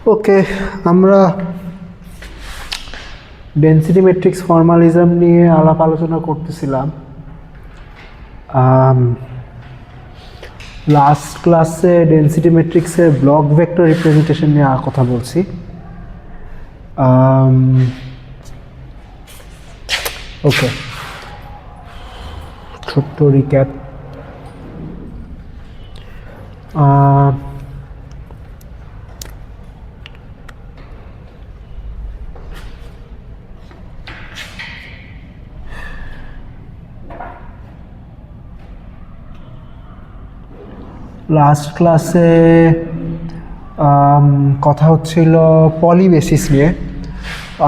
ওকে, আমরা density matrix formalism নিয়ে আলাপ আলোচনা করতেছিলাম। লাস্ট ক্লাসে ডেনসিটি ম্যাট্রিক্সের ব্লক ভেক্টর রিপ্রেজেন্টেশন নিয়ে কথা বলছি। ওকে, ছোট্ট রিক্যাপ। লাস্ট ক্লাসে কথা হচ্ছিল পলি বেসিস নিয়ে,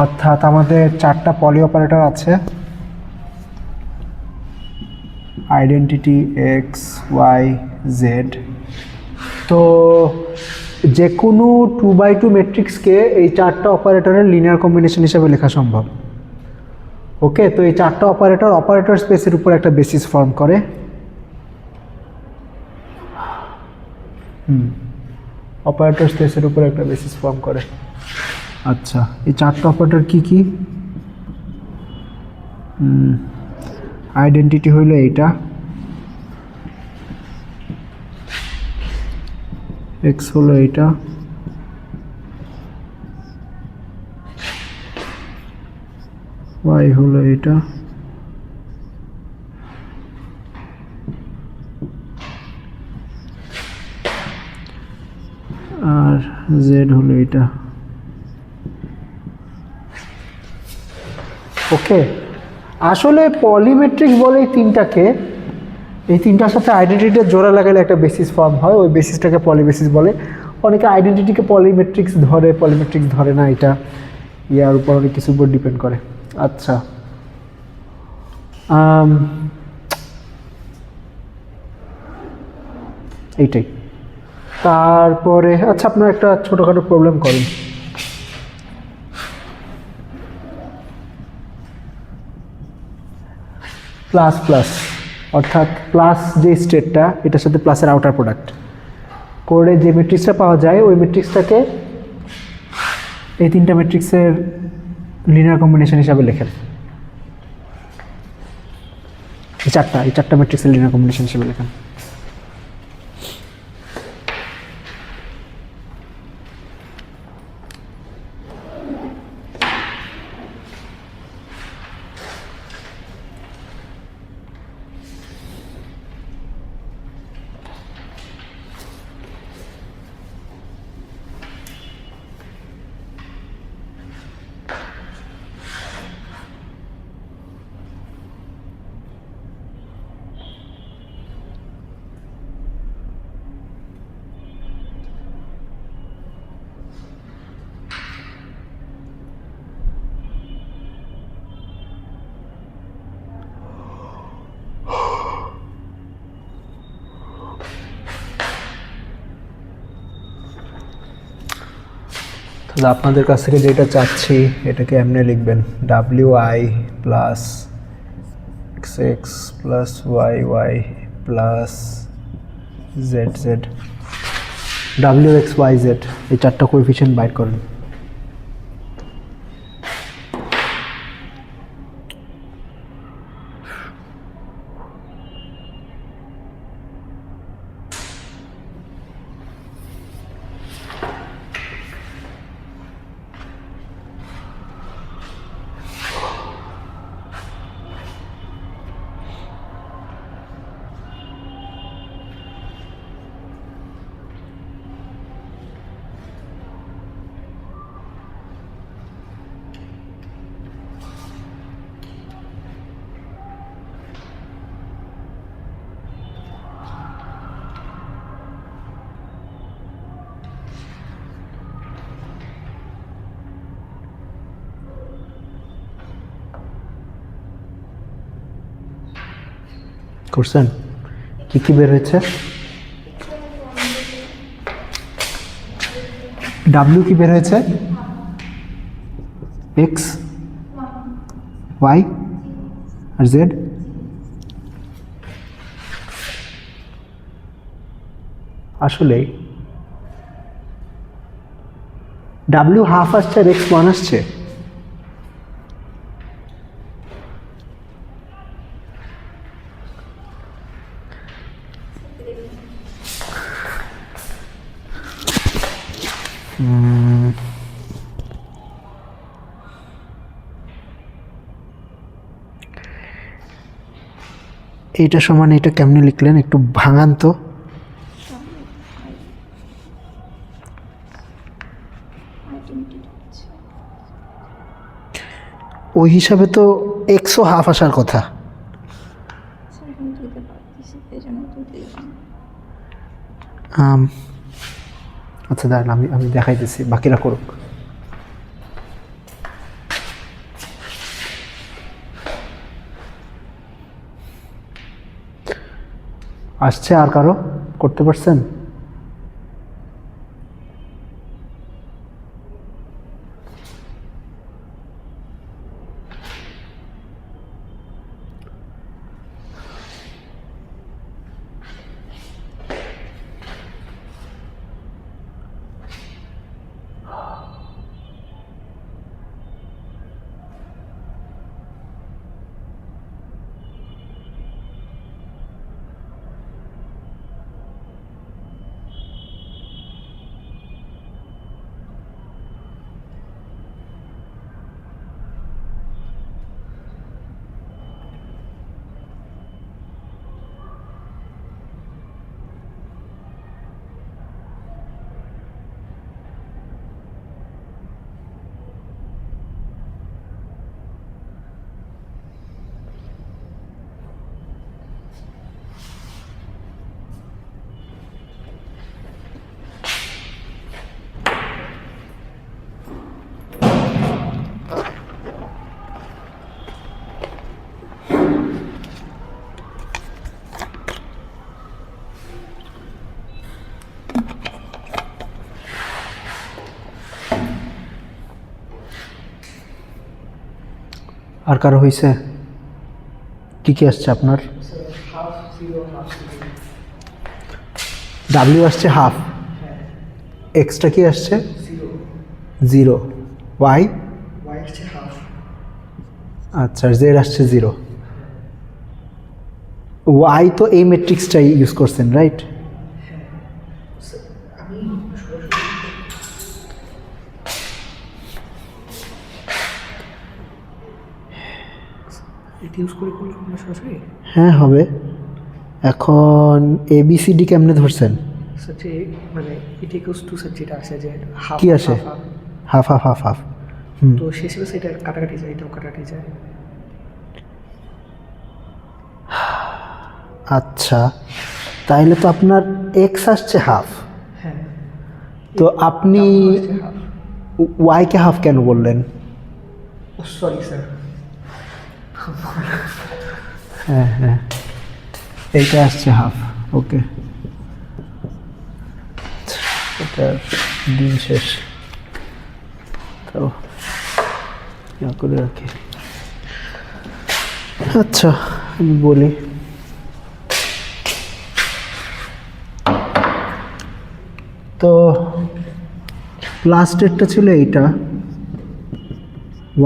অর্থাৎ আমাদের 4টা পলি অপারেটর আছে, আইডেন্টিটি এক্স ওয়াই জেড। তো যে কোনো 2x2 ম্যাট্রিক্সকে এই 4টা অপারেটরের লিনিয়ার কম্বিনেশন হিসেবে লেখা সম্ভব। ওকে, তো এই 4টা অপারেটর স্পেসের উপর একটা বেসিস ফর্ম করে। অপারেটর স্পেসের উপর একটা বেসিস ফর্ম করে। আচ্ছা, এই 4টা অপারেটর কি কি? আইডেন্টিটি হইল এইটা, এক্স হলো এইটা, ওয়াই হলো এইটা, আর জেড হলো এটা। ওকে, আসলে পলিমেট্রিক্স বলে এই তিনটাকে, এই তিনটার সাথে আইডেন্টিটির জোড়া লাগালে একটা বেসিস ফর্ম হয়, ওই বেসিসটাকে পলিবেসিস বলে। অনেকে আইডেন্টিটিকে পলিমেট্রিক্স ধরে, পলিমেট্রিক্স ধরে না, এটা ইয়ার উপর অনেক কিছুর উপর ডিপেন্ড করে। আচ্ছা, এইটাই। তারপরে আচ্ছা, আপনার একটা ছোটোখাটো প্রবলেম করেন। প্লাস প্লাস, অর্থাৎ প্লাস যে স্টেটটা, এটার সাথে প্লাসের আউটার প্রোডাক্ট করে যে ম্যাট্রিক্সটা পাওয়া যায়, ওই ম্যাট্রিক্সটাকে এই 3টা ম্যাট্রিক্সের লিনিয়ার কম্বিনেশন হিসাবে লেখেন। এই 4টা ম্যাট্রিক্সের লিনিয়ার কম্বিনেশন হিসাবে লেখেন। আপনাদের কাছ থেকে যেটা চাচ্ছি, এটাকে এমনি লিখবেন, W I plus X X plus Y Y plus Z Z, W X Y Z, এই 4টা কোএফিশিয়েন্ট বাইর করেন। করছেন? কি কি বের হয়েছে? ডাব্লিউ কি বের হয়েছে? এক্স ওয়াই আর জেড। আসলে ডাব্লিউ হাফ আসছে আর এক্স ওয়ান আসছে। এইটা সমান এটা কেমনে লিখলেন একটু ভাঙান তো। ওই হিসাবে তো এক্সও হাফ আসার কথা। আচ্ছা দাঁড়ান, আমি দেখাইতেছি, বাকিরা করুক। আসছে আর কারো করতে পারছেন? আর কারো হয়েছে? কি কি আসছে আপনার? ডাব্লিউ আসছে হাফ, এক্সট্রা কি আসছে? জিরো। ওয়াই? আচ্ছা, জেড আসছে জিরো। ওয়াই তো এই ম্যাট্রিক্সটাই ইউজ করছেন, রাইট? হ্যাঁ হবে। এখন এ বি সি ডি কেমনে ধরছেন? মানে ইট ইকুয়ালস টু স্যার যেটা আসে যে হাফ কি আসে? Half half half half. তো শেষে সেটা কাটাকাটি যায়, এটাও কাটাকাটি যায়। আচ্ছা, তাইলে তো আপনার এক্স আসছে হাফ। হ্যাঁ, তো আপনি ওয়াইকে হাফ কেন বললেন? Sorry sir. হ্যাঁ হ্যাঁ, এইটা আসছে হাফ। ওকে, এটার দিন শেষ, তো ইয়া করে রাখি। আচ্ছা আমি বলি, তো লাস্টেরটা ছিল এইটা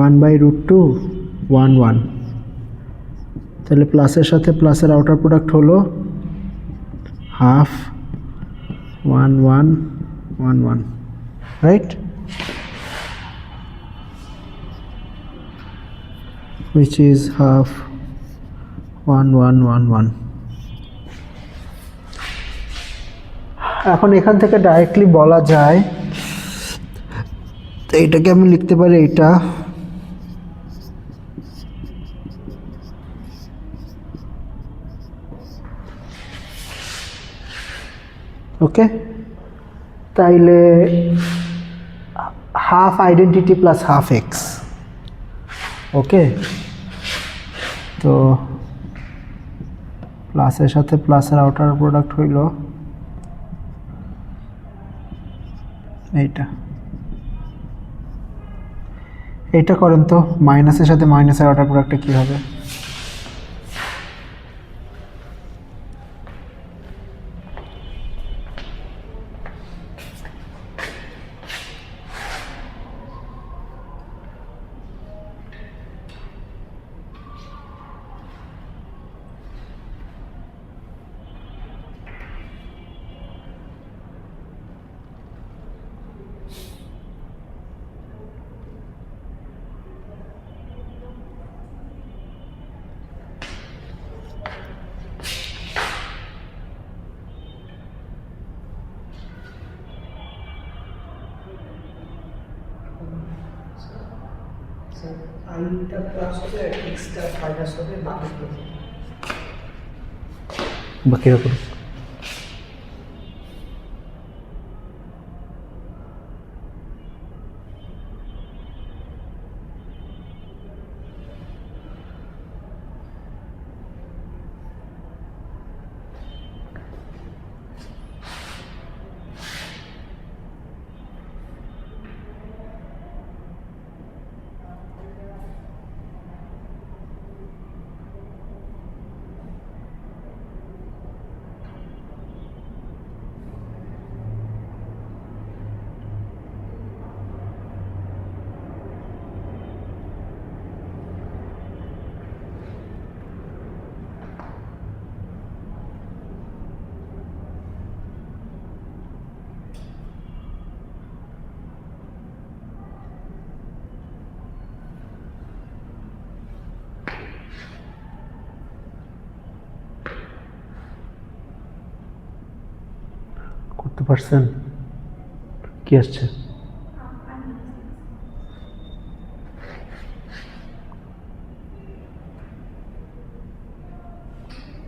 1/√2 1 1, তাহলে প্লাসের সাথে প্লাসের আউটার প্রোডাক্ট হলো half 1 1 1 1, right? which is half 1 1 1 1। এখন এখান থেকে ডাইরেক্টলি বলা যায়, তো এটাকে আমি লিখতে পারি এইটা ওকে, তাইলে half identity plus half x. Okay, তো প্লাসের সাথে প্লাসের আউটার প্রোডাক্ট হইল এইটা। এইটা করেন তো, মাইনাসের সাথে মাইনাসের আউটার প্রোডাক্টটা কী হবে? স্যার আইটা প্লাস হবে এক্সটা মাইনাস হবে বাকি বাকিরা করুন। করতে পারছেন? কি আসছে?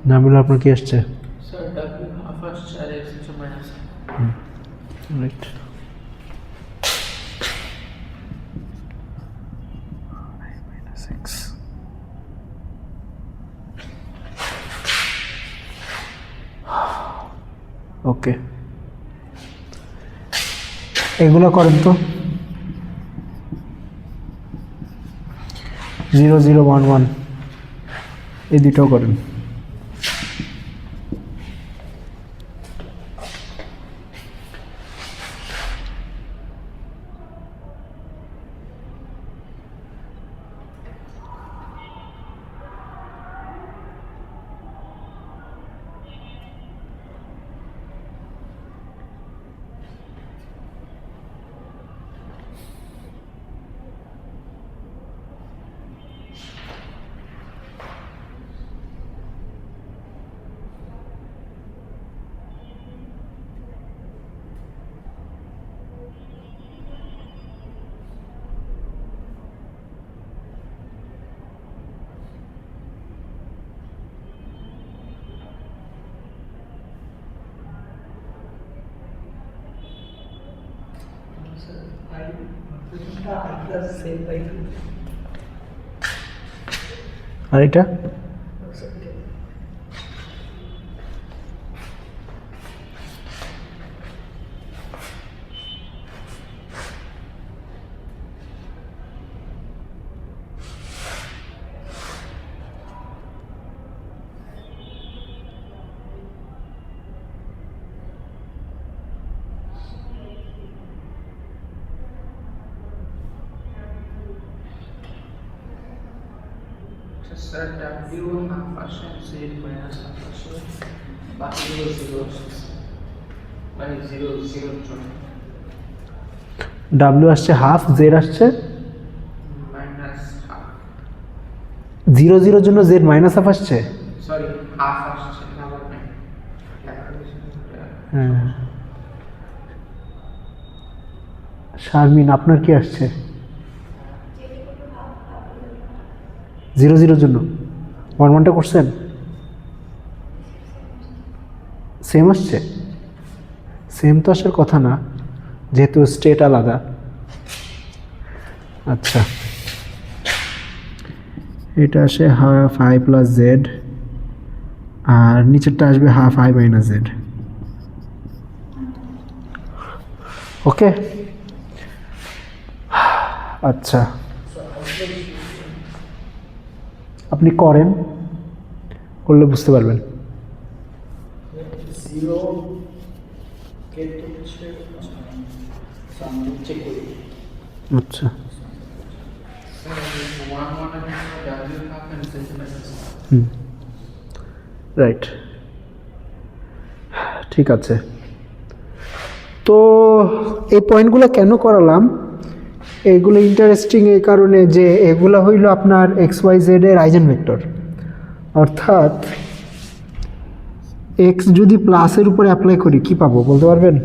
নামিল আপনার কি আসছে? স্যার ডাব্লিউ হাফ আসছে আর এক্স হচ্ছে মাইনাস। রাইট। ওকে, এগুলো করেন তো। 0 0 1 1 এই দুটোও করেন। আর এটা স্যার ডাব্লিউ হাফ আসে জেড মাইনাস হাফ আসে বাকিগুলো জিরো আসছে, মানে জিরো জিরোর জন্য ডাব্লিউ আসছে হাফ, জেড আসছে মাইনাস হাফ। 0 0 জন্য জেড মাইনাস হাফ আসছে। সরি হাফ আসছে আবার নাই। হ্যাঁ, শারমিন আপনার কি আসছে? 0 0 জন্য 1 1টা করছেন, সেম আসছে। সেম তো আসার কথা না, যেহেতু স্টেট আলাদা। আচ্ছা, এটা আসে হাফ আই প্লাস জেড, আর নিচেরটা আসবে হাফ আই মাইনাস জেড। ওকে, আচ্ছা আপনি করেন, করলে বুঝতে পারবেন। জিরো গেট হচ্ছে চেক করি। আচ্ছা, ওয়ান ওয়ানের জন্য W half and Z minus half. Right, ঠিক আছে। তো এই পয়েন্টগুলো কেন করালাম, এগুলো ইন্টারেস্টিং এই কারণে যে এগুলো হইল আপনার এক্স ওয়াই জেড এর আইজেনভেক্টর, অর্থাৎ এক্স যদি প্লাসের উপরে অ্যাপ্লাই করি কি পাবো বলতে পারবেন?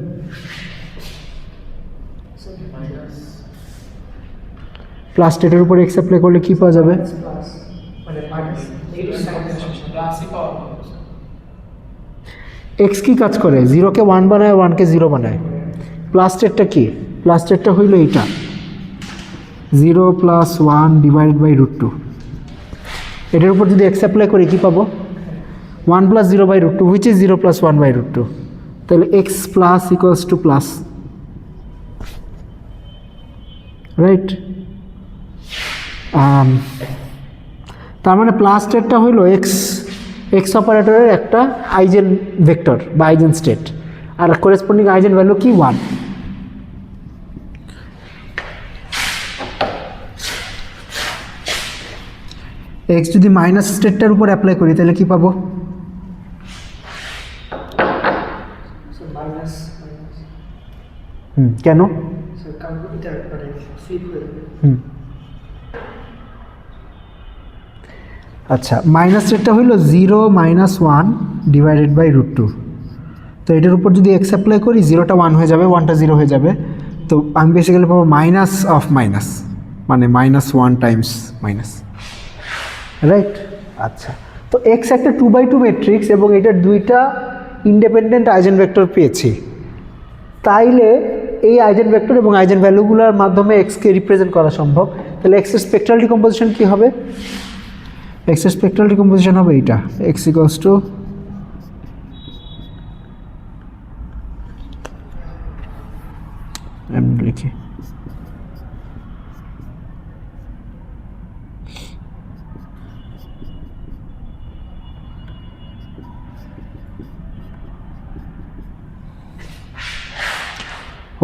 প্লাস টেটের উপর এক্স অ্যাপ্লাই করলে কী পাওয়া যাবে? প্লাস মানে মাইনাস নেগেটিভ সাইন আসবে প্লাসই পাওয়ার কথা স্যার। এক্স কী কাজ করে? জিরোকে ওয়ান বানায়, ওয়ানকে জিরো বানায়। প্লাস টেটটা কি? প্লাস টেটটা হইল এইটা 0 + 1 / √2। এটার উপর যদি এক্স অ্যাপ্লাই করি কী পাবো? 1 + 0/√2 হুইচ ইজ 0 + 1/√2। তাহলে x plus equals to plus, right? তার মানে প্লাস টেটটা হইল এক্স অপারেটরের একটা আইজেন ভেক্টর বা আইজেন স্টেট, আর করেসপন্ডিং আইজেন ভ্যালু কি? 1। এক্স যদি মাইনাস স্টেটটার উপর অ্যাপ্লাই করি তাহলে কি পাবো? মাইনাস কেন? কারণ এটা মানে ফ্লিপ হয়ে যাবে। আচ্ছা, মাইনাস স্টেটটা হইল 0 - 1 /√2। তো এটার উপর যদি এক্স অ্যাপ্লাই করি, 0টা 1 হয়ে যাবে, 1টা 0 হয়ে যাবে। তো আমি বেসিক্যালি পাবো মাইনাস অফ মাইনাস, মানে -1 টাইমস মাইনাস, রাইট? আচ্ছা, তো এক্স একটা 2x2 ম্যাট্রিক্স এবং এটার দুইটা ইন্ডিপেন্ডেন্ট আইজেন ভেক্টর পেয়েছি। তাইলে এই আইজেন ভেক্টর এবং আইজেন ভ্যালুগুলোর মাধ্যমে এক্সকে রিপ্রেজেন্ট করা সম্ভব। তাহলে এক্সের স্পেকট্রাল ডিকম্পোজিশন কী হবে? এক্সের স্পেকট্রাল ডিকম্পোজিশন হবে এইটা, এক্স ইকুয়ালস টু লিখি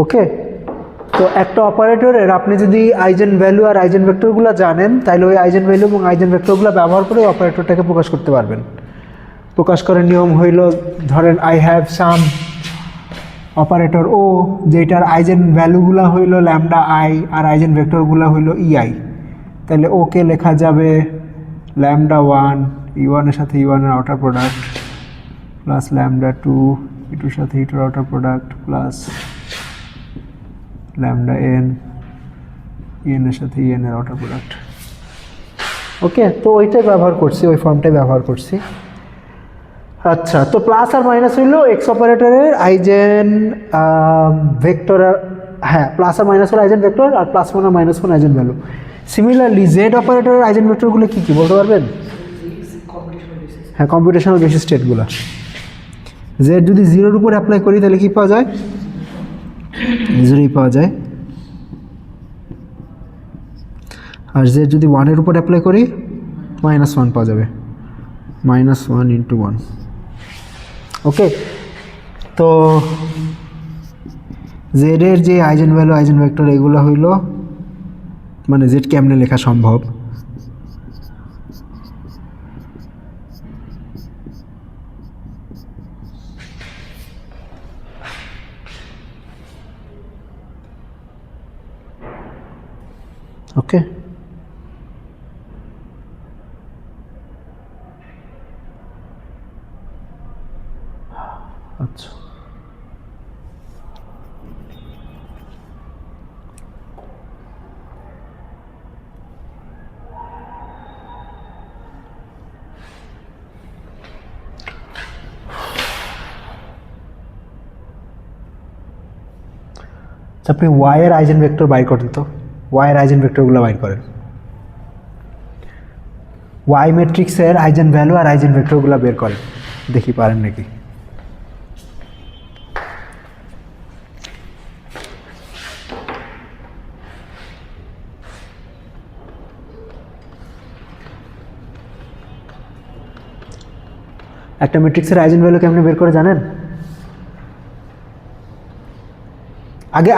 ওকে। তো একটা অপারেটরের আপনি যদি আইজেন ভ্যালু আর আইজেন ভেক্টরগুলো জানেন, তাহলে ওই আইজেন ভ্যালু এবং আইজেন ভেক্টরগুলো ব্যবহার করে অপারেটরটাকে প্রকাশ করতে পারবেন। প্রকাশ করার নিয়ম হইল, ধরেন আই হ্যাভ সাম অপারেটর ও, যেটার আইজেন ভ্যালুগুলো হইল ল্যামডা আই আর আইজেন ভেক্টরগুলো হইল ইআই। তাহলে ওকে লেখা যাবে λ1 E1 এর সাথে E1 এর আউটার প্রোডাক্ট প্লাস λ2 E2 এর সাথে E2 এর outer product plus λn EN এর সাথে EN এর আউটার প্রোডাক্ট। ওকে, তো ওইটাই ব্যবহার করছি, ওই ফর্মটাই ব্যবহার করছি। আচ্ছা, তো প্লাস আর মাইনাস হইল এক্স অপারেটরের আইজেন ভেক্টর, হ্যাঁ প্লাস আর মাইনাস হলো আইজেন ভেক্টর, আর +1 আর -1 আইজেন ভ্যালু। সিমিলারলি জেড অপারেটরের আইজেন ভেক্টরগুলো কী কী বলতে পারবেন? হ্যাঁ, কম্পিউটেশনাল বেসিস স্টেটগুলো। জেড যদি 0-র উপর অ্যাপ্লাই করি তাহলে কী পাওয়া যায়? 0ই পাওয়া যায়। আর জেড যদি 1-এর উপর অ্যাপ্লাই করি -1 পাওয়া যাবে, -1 × 1। ওকে, তো জেডের যে আইজেন ভ্যালু আইজেন ভেক্টর এগুলো হইল, মানে জেড কেমনে লেখা সম্ভব? ওকে, আচ্ছা, আপনি ওয়াই এর আইজেন ভেক্টর বাইর করেন তো, ওয়াই এর আইজেন ভেক্টরগুলো বাইর করেন। ওয়াই ম্যাট্রিক্সের আইজেন ভ্যালু আর আইজেন ভেক্টরগুলো বের করেন, দেখি পারেন নাকি। একটা ম্যাট্রিক্সের আইজেন ভ্যালু কেমনে বের করে জানেন? আগে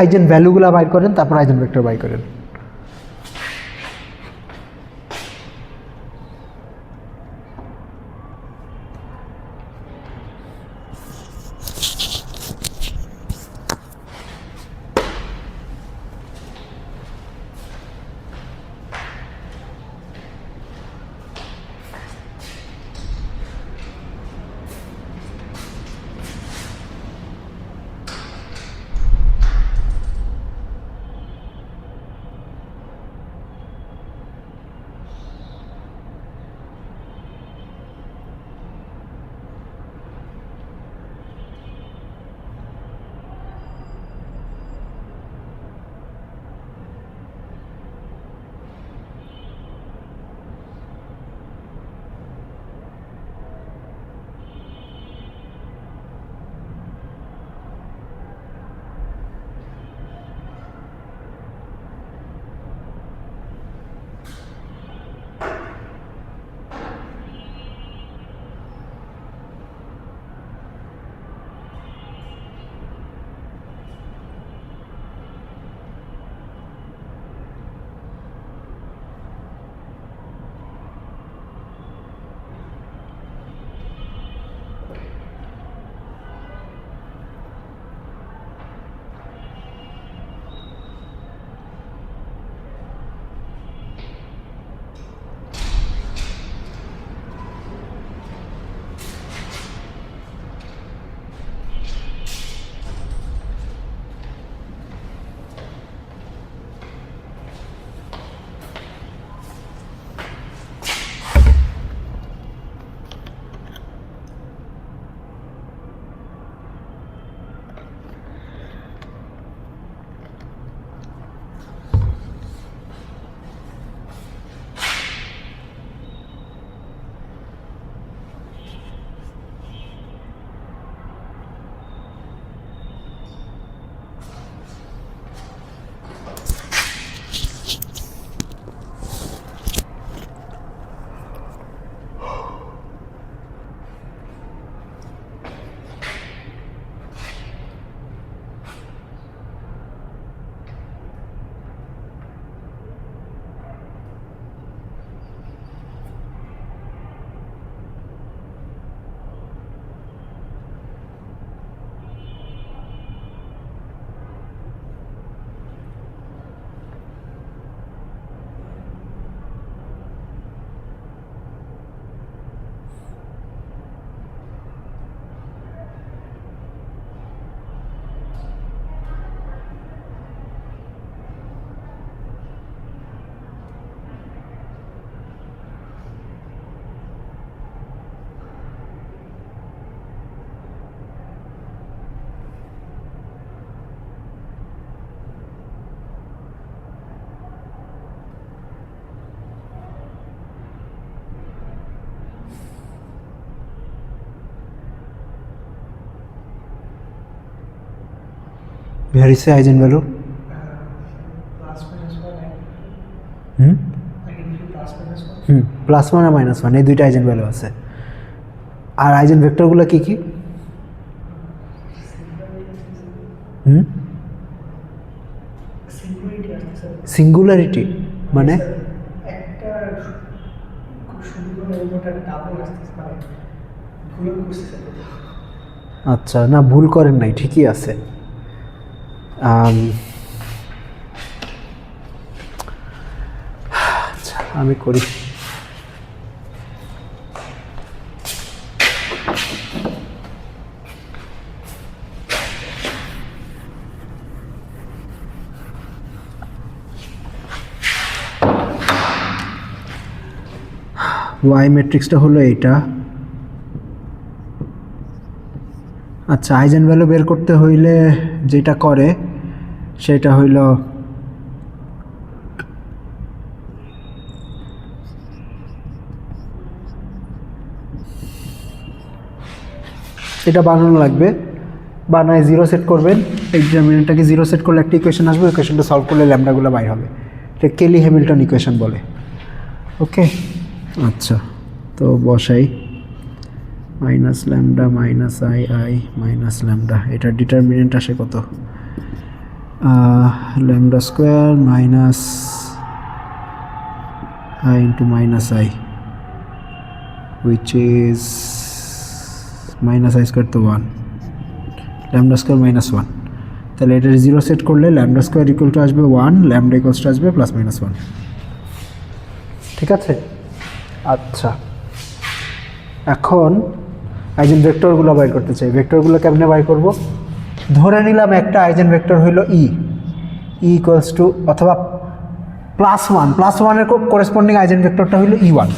আইজেন ভ্যালুগুলো বাইর করেন, তারপর আইজেন ভেক্টর বাইর করেন। here is the eigenvalue. Plus minus one hmm plus minus one plus one আর মাইনাস ওয়ান এই দুইটা আইজেন ভ্যালু আছে। আর আইজেন ভেক্টরগুলো কি কি? সিঙ্গুলারিটি আসতেছে সিঙ্গুলারিটি মানে একটা খুব সুন্দর অন্যটা ডাবল আসতেছে মানে ভুল করতেছে আচ্ছা, না ভুল করেন নাই, ঠিকই আছে। আচ্ছা আমি করি। ওয়াই ম্যাট্রিক্সটা হলো এইটা। আচ্ছা, আইজেন ভ্যালু বের করতে হইলে যেটা করে সেটা হইল এটা বানানো লাগবে। বানায় জিরো সেট করবেন, এই ডিটারমিনেন্টটাকে জিরো সেট করলে একটা ইকুয়েশন আসবে, ইকুয়েশনটা সলভ করলে ল্যামডাগুলো বাইর হবে। এটা কেলি হ্যামিল্টন ইকুয়েশন বলে। ওকে, আচ্ছা তো বসাই minus lambda minus i i minus lambda, এটার ডিটারমিনেন্ট আসে কত? Lambda square minus i into minus i which is minus i square তো one, lambda square minus one. তাহলে এটা জিরো সেট করলে ল্যামডা স্কোয়ার ইকুয়াল টু আসবে one, lambda equals to আসবে plus minus one. ঠিক আছে? আচ্ছা, এখন আইজেন ভেক্টরগুলো বাইর করতে চাই। ভেক্টরগুলো কেমনে বাইর করব? ধরে নিলাম একটা আইজেন ভেক্টর হইল ই ইকুয়ালস টু অথবা প্লাস ওয়ান, প্লাস ওয়ানের করেসপন্ডিং আইজেন ভেক্টরটা হইল ই ওয়ান।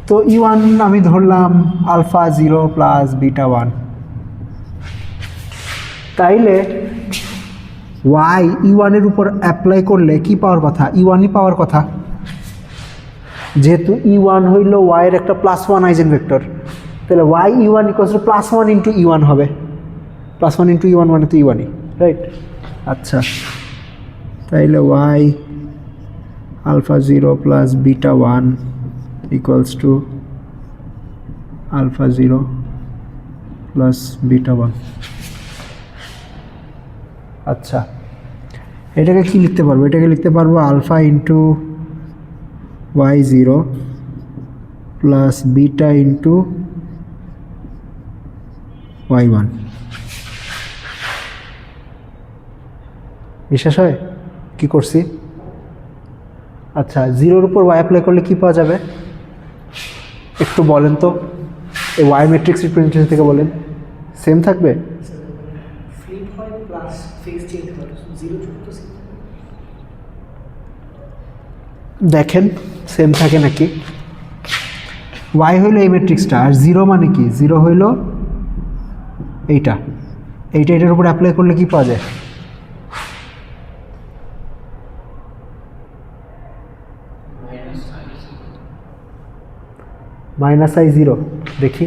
তো ই ওয়ান আমি ধরলাম alpha zero plus beta one. তাইলে ওয়াই ই ওয়ানের উপর অ্যাপ্লাই করলে কি পাওয়ার কথা? ই ওয়ানই পাওয়ার কথা, যেহেতু ই ওয়ান হইল ওয়াইয়ের একটা প্লাস ওয়ান আইজেন ভেক্টর। তাহলে y e one equals to plus one into e one হবে। Plus one into e one মানে তো ই ওয়ানই, রাইট? আচ্ছা, তাইলে y alpha zero plus beta one equals to alpha zero plus beta one. আচ্ছা, এটাকে কি লিখতে পারবো? এটাকে লিখতে পারবো alpha into y zero plus beta into y one. বিশ্বাস হয় কি করছি? আচ্ছা, জিরোর উপর ওয়াই অ্যাপ্লাই করলে কি পাওয়া যাবে একটু বলেন তো? এই ওয়াই ম্যাট্রিক্স রিপ্রেজেন্টেশন থেকে বলেন। সেম থাকবে? ফ্লিপ হয় প্লাস ফেস চেঞ্জ হয়, জিরো যুক্ত দেখেন সেম থাকে নাকি। ওয়াই হইল এই ম্যাট্রিক্সটা, আর জিরো মানে কি? জিরো হইল এইটা, এটার উপর অ্যাপ্লাই করলে কি পাওয়া যায়? Minus i zero. দেখি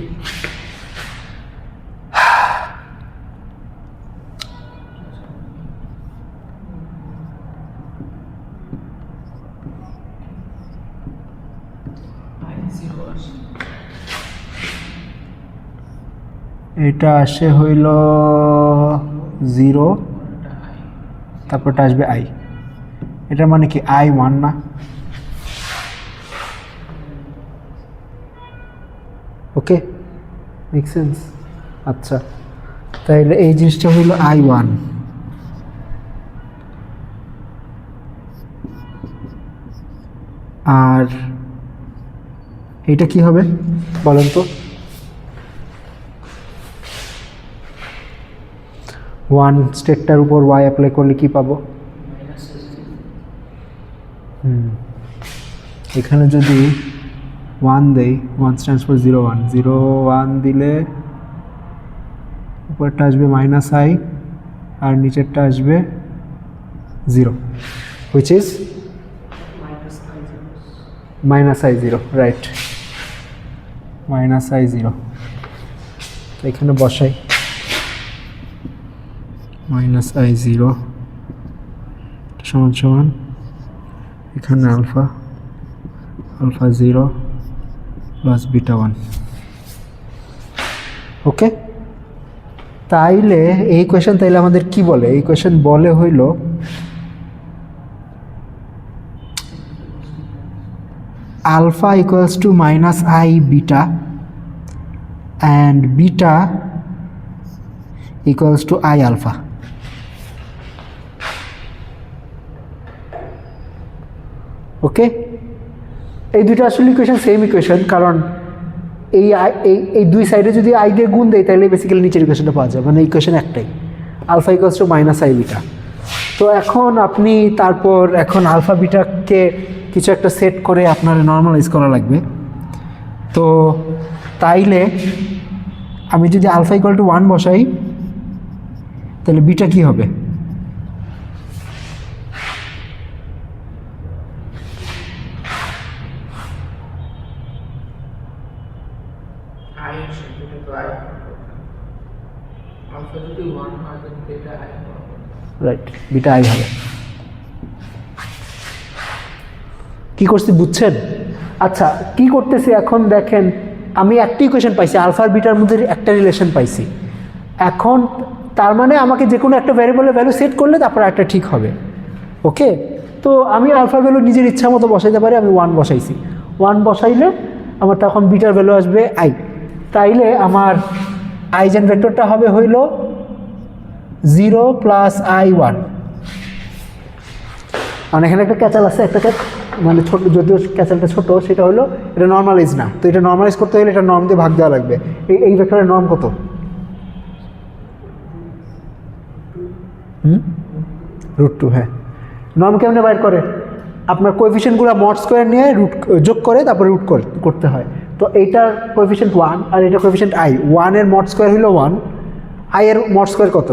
এটা আসে হইল জিরো, তারপরটা আসবে আই। এটা মানে কি আই ওয়ান না? ওকে, মেক সেন্স? আচ্ছা, তাইলে এই জিনিসটা হইল আই ওয়ান, আর এটা কি হবে বলেন তো? ওয়ান স্টেটটার উপর ওয়াই অ্যাপ্লাই করলে কি পাবো? এখানে যদি ওয়ান দেই, one stands for zero one, zero one দিলে উপরটা আসবে মাইনাস আই আর নিচেরটা আসবে zero, which is minus i zero, right? Minus i zero. এখানে বসাই মাইনাস আই জিরো সমান সমান এখানে alpha alpha zero plus beta one. Okay, তাইলে এই কোয়েশন তাইলে আমাদের কি বলে? এই কোয়েশন বলে হইল alpha equals to minus I beta and beta equals to I alpha. ওকে, এই দুটো আসলে ইকুয়েশন সেম ইকুয়েশন, কারণ এই দুই সাইডে যদি আই দিয়ে গুণ দেয় তাহলে বেসিক্যালি নিচের ইকুয়েশনটা পাওয়া যায়, মানে ইকুয়েশন একটাই, alpha equals to minus I beta. তো এখন আপনি তারপর এখন আলফা বিটাকে কিছু একটা সেট করে আপনার নর্মালাইজ করা লাগবে। তো তাইলে আমি যদি আলফা ইকুয়াল টু 1 বসাই তাহলে বিটা কি হবে? I আসে, এটা তো I আলফা যদি 1 হয় তাহলে এটা I হবে। রাইট, বিটা আই হবে। কি করছি বুঝছেন? আচ্ছা, কি করতেছি এখন দেখেন, আমি একটা ইকুয়েশন পাইছি, আলফার বিটার মধ্যে একটা রিলেশন পাইছি। এখন তার মানে আমাকে যে কোনো একটা ভ্যারিয়েবলের ভ্যালু সেট করলে তারপর একটা ঠিক হবে। ওকে, তো আমি আলফা ভ্যালু নিজের ইচ্ছা মতো বসাইতে পারি, আমি 1 বসাইছি। 1 বসাইলে আমার তখন বিটার ভ্যালু আসবে আই। তাইলে আমার আইজেন ভেক্টরটা হবে হইল 0 প্লাস I1। মানে এখানে একটা ক্যাচাল আছে, একটা মানে ছোট, যদিও ক্যাচালটা ছোট, সেটা হলো এটা নর্মালাইজ না। তো এটা নর্মালাইজ করতে হলে এটা নর্ম দিয়ে ভাগ দেওয়া লাগবে। এই ভেক্টরের নর্ম কত? √2। হ্যাঁ, নর্ম কেমনে বাইর করে? আপনার কোএফিসিয়েন্টগুলো মড স্কোয়ার নিয়ে রুট যোগ করে তারপরে রুট করতে হয়। তো এইটার কোএফিসিয়েন্ট 1 আর এটার কোএফিসিয়েন্ট I। 1 এর মড স্কোয়ার হইল 1, I এর মড স্কোয়ার কত?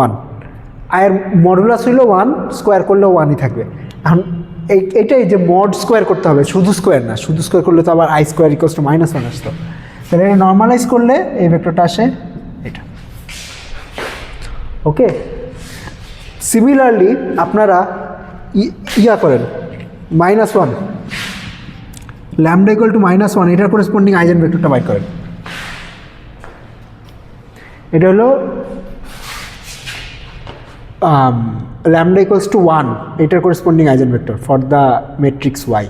1। I এর মডুলাস হইল 1, স্কোয়ার করলেও 1ই থাকবে। এখন এইটাই যে মড স্কোয়ার করতে হবে, শুধু স্কোয়ার না, শুধু স্কোয়ার করলে তো আবার I স্কোয়ার ইকুয়ালস টু -1 আসতো। তাহলে এটা নর্মালাইজ করলে এই ভেক্টরটা আসে এটা। ওকে, সিমিলারলি আপনারা ইয়া করেন -1 ল্যামডা ইকুয়াল টু -1, এটার করেসপন্ডিং আইজেন ভেক্টরটা বাইর করেন। এটা হলো lambda equals to 1, এটার corresponding eigenvector for the matrix Y।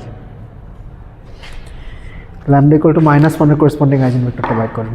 lambda equal to -1 এর corresponding eigenvectorটা বাইর করেন।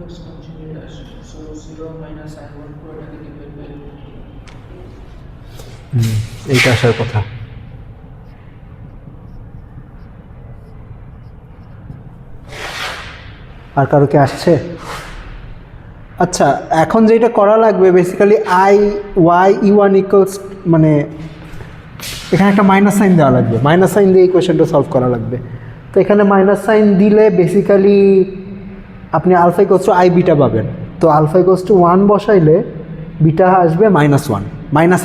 x conjugate আসে so 0 minus i1 পুরোটাকে ডিভাইড বাই এইটা আসার কথা। আর কারো কি আসছে? আচ্ছা, এখন যেটা করা লাগবে বেসিক্যালি আই ওয়াই ই1 ইকুয়ালস, মানে এখানে একটা মাইনাস সাইন দেওয়া লাগবে, মাইনাস সাইন দিয়ে ইকুয়েশনটা সলভ করা লাগবে। তো এখানে মাইনাস সাইন দিলে বেসিক্যালি আপনি alpha equals to I beta পাবেন। তো আলফা ইকুয়ালস টু 1 বসাইলে বিটা আসবে -1 মাইনাস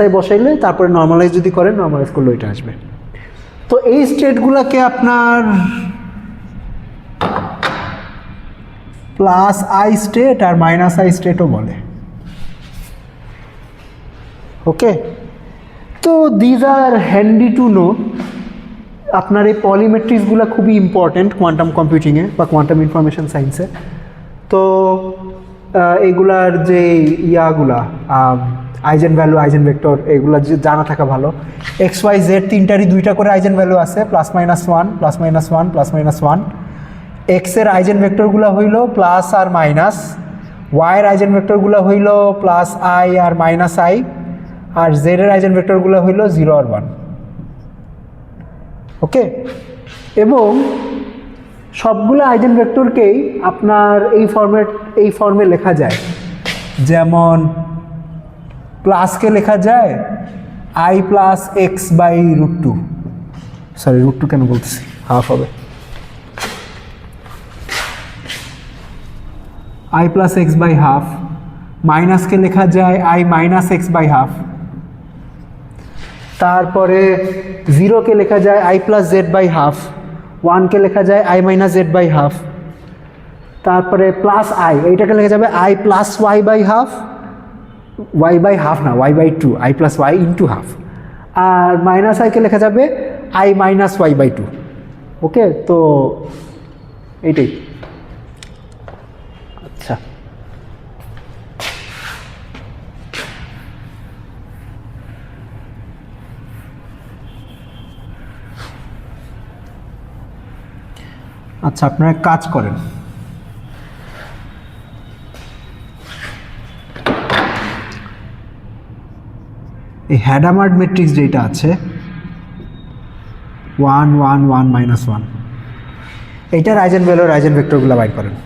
আই বসাইলে তারপরে নর্মালাইজ যদি করেন, নর্মালাইজ করলে ওইটা আসবে। তো এই স্টেটগুলোকে আপনার প্লাস আই স্টেট আর মাইনাস আই স্টেটও বলে। ওকে, তো these are handy to know. আপনার এই পলিমেট্রিক্সগুলো খুবই ইম্পর্ট্যান্ট কোয়ান্টাম কম্পিউটিংয়ে বা কোয়ান্টাম ইনফরমেশন সায়েন্সে। তো এইগুলার যে ইয়াগুলা আইজেন ভ্যালু, আইজেন ভেক্টর, এগুলো যে জানা থাকা ভালো। এক্স ওয়াই জেড তিনটারই 2টা করে আইজেন ভ্যালু আছে, +-1 +-1 +-1। এক্সের আইজেন ভেক্টরগুলো হইল প্লাস আর মাইনাস, ওয়াইয়ের আইজেন ভেক্টরগুলো হইল প্লাস আই আর মাইনাস আই, আর জেডের আইজেন ভেক্টরগুলো হইল 0 আর 1। ওকে, এবং সবগুলো আইজেন ভেক্টরকেই আপনার এই ফর্মে লেখা যায়। যেমন প্লাসকে লেখা যায় i + x/√2, সরি √2 কেন বলতেছি, হাফ হবে, i + x/2। মাইনাসকে লেখা যায় i - x/2। তারপরে 0কে লেখা যায় i + z/2, 1কে লেখা যায় i - z/2। তারপরে প্লাস আই, এইটাকে লেখা যাবে i + y/2, y/2 না, y/2, i + y × ½। R minus আইকে লেখা যাবে i - y/2। ওকে, তো এইটাই। আচ্ছা, আচ্ছা, আপনারা এক কাজ করেন, এই হ্যাডামার্ড ম্যাট্রিক্স যেটা আছে 1 1 1 -1, এইটার আইজেন ভ্যালু, আইজেন ভেক্টরগুলো বাইর করেন।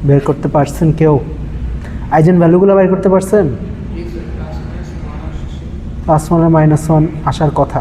বের করতে পারছেন কেউ? আইজেন ভ্যালুগুলো বের করতে পারছেন? জি স্যার, প্লাস মাইনাস 1 আসছে। +1 আর -1 আসার কথা।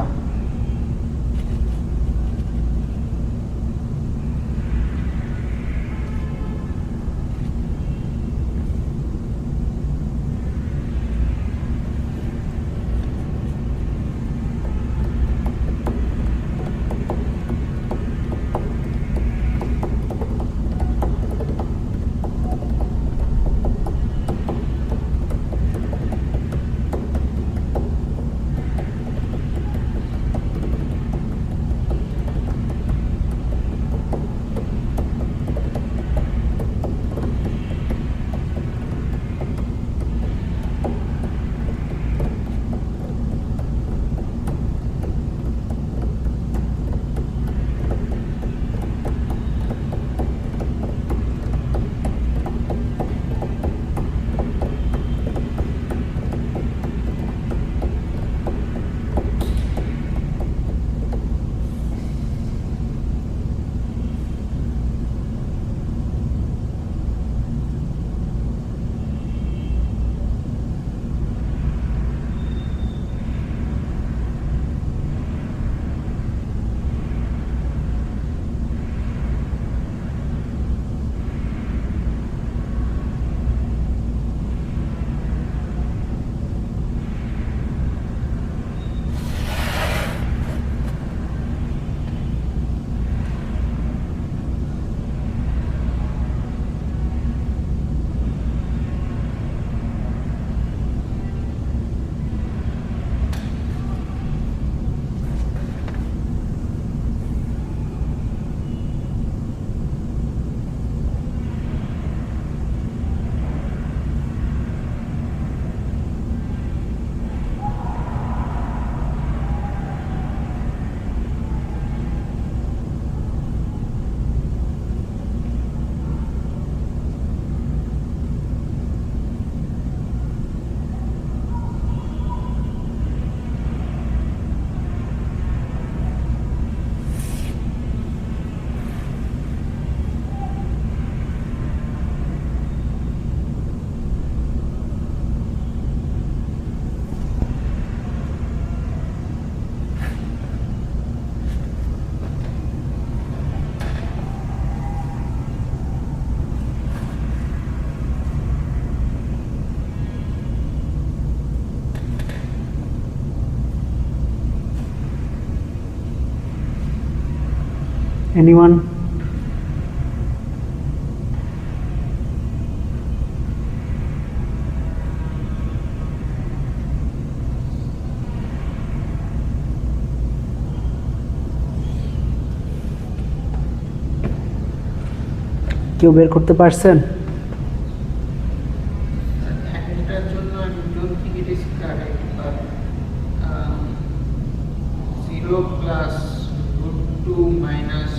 এনিওয়ান? কেউ বের করতে পারছেন? একটার জন্য আমি don't think it is correct, but 0 plus √2 minus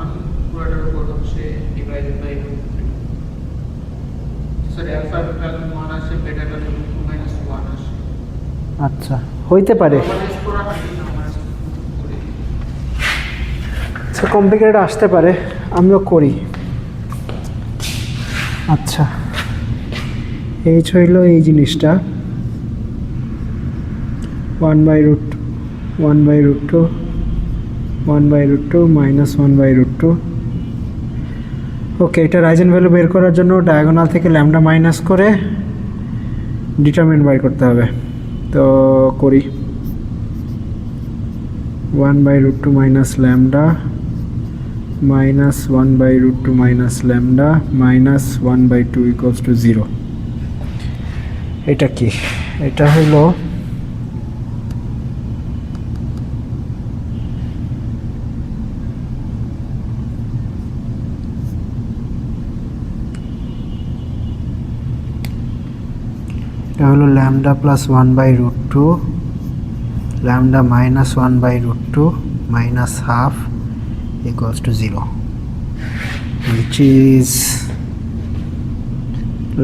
1 পুরোটার উপর হচ্ছে divided by √2। Sir alpha total 1 আসে, বেটা টোটাল √2 মাইনাস 1 আসে। আচ্ছা, হইতে পারে। নরমালাইজ করা হয় নরমালাইজ করে। আচ্ছা, কমপ্লিকেটেড আসতে পারে, আমিও করি। আচ্ছা, এইচ হইল এই জিনিসটা 1/√2 মাইনাস 1/√2। ওকে, এটা রাইজেন ভ্যালু বের করার জন্য ডায়াগোনাল থেকে ল্যামডা মাইনাস করে ডিটারমিনেন্ট বের করতে হবে। তো করি 1/√2 minus lambda minus 1/√2 minus lambda minus 1/2 equals to 0। এটা কি? এটা হলো lambda plus 1/√2 lambda minus 1/√2 minus half equals to 0, which is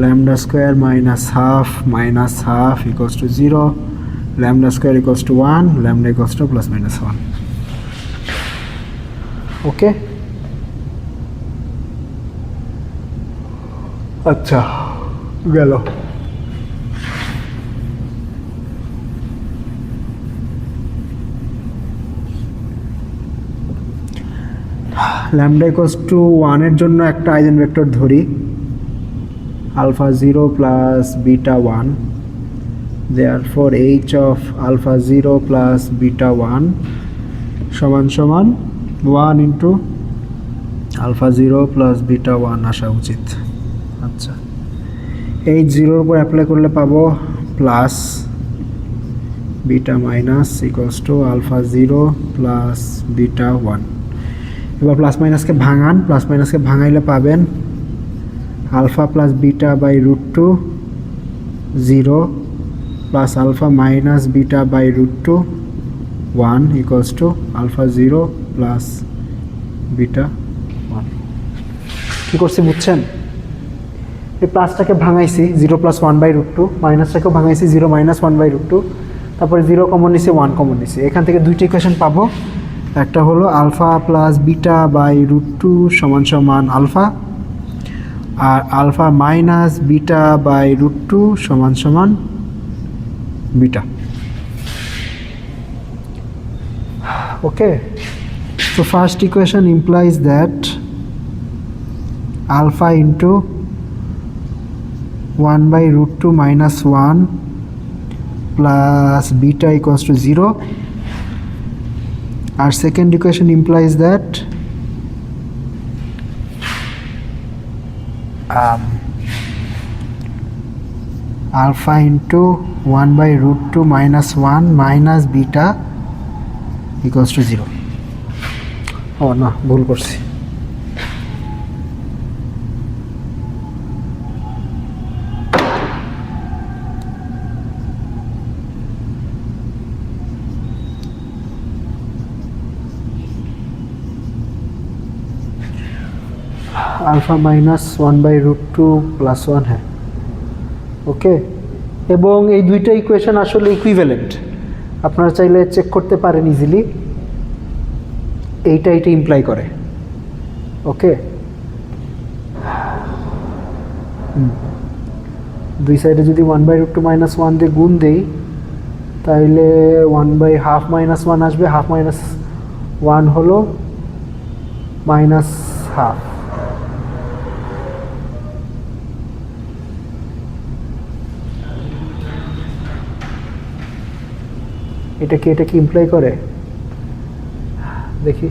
lambda square minus half equals to 0. Lambda square equals to 1, lambda equals to plus minus 1. ওকে, আচ্ছা গেল। Lambda equals to 1 এর জন্য একটা eigenvector ধরি, alpha 0 plus beta 1, therefore h of alpha 0 plus beta 1 সমান সমান 1 into alpha 0 plus beta 1 আসা উচিত। আচ্ছা, এই 0-এর উপর অ্যাপ্লাই করলে পাবো plus beta minus equals to alpha 0 plus beta 1। এবার প্লাস মাইনাসকে ভাঙান, প্লাস মাইনাসকে ভাঙাইলে পাবেন alpha plus beta by root two 0 plus alpha minus beta by root two 1 equals to alpha 0 plus beta 1। কী করছি বুঝছেন? এই প্লাসটাকে ভাঙাইছি 0 প্লাস 1 বাই রুট টু, মাইনাসটাকেও ভাঙাইছি 0 মাইনাস 1 বাই রুট টু, তারপরে 0 কমন নিছি 1 কমন নিছি। এখান থেকে দুইটা ইকুয়েশন পাবো, একটা হলো alpha plus beta by root two সমান সমান আলফা, আর alpha minus beta by root two সমান সমান beta. Okay, so first equation implies that alpha into 1 by root 2 minus 1 plus beta equals to 0. Our second equation implies that alpha into 1 by root 2 minus 1 minus beta equals to 0. Oh no, ভুল করছি। Alpha minus 1 by root 2 plus 1, হ্যাঁ ওকে। এবং এই দুইটা equation আসলে equivalent, আপনারা চাইলে check করতে পারেন ইজিলি, এইটা ইমপ্লাই করে। ওকে, দুই সাইডে যদি 1 বাই রুট 2 মাইনাস 1 দিয়ে গুণ দেই তাহলে 1 বাই হাফ মাইনাস 1 আসবে, হাফ মাইনাস 1 হলো মাইনাস হাফ। এটা কি ইমপ্লাই করে দেখি।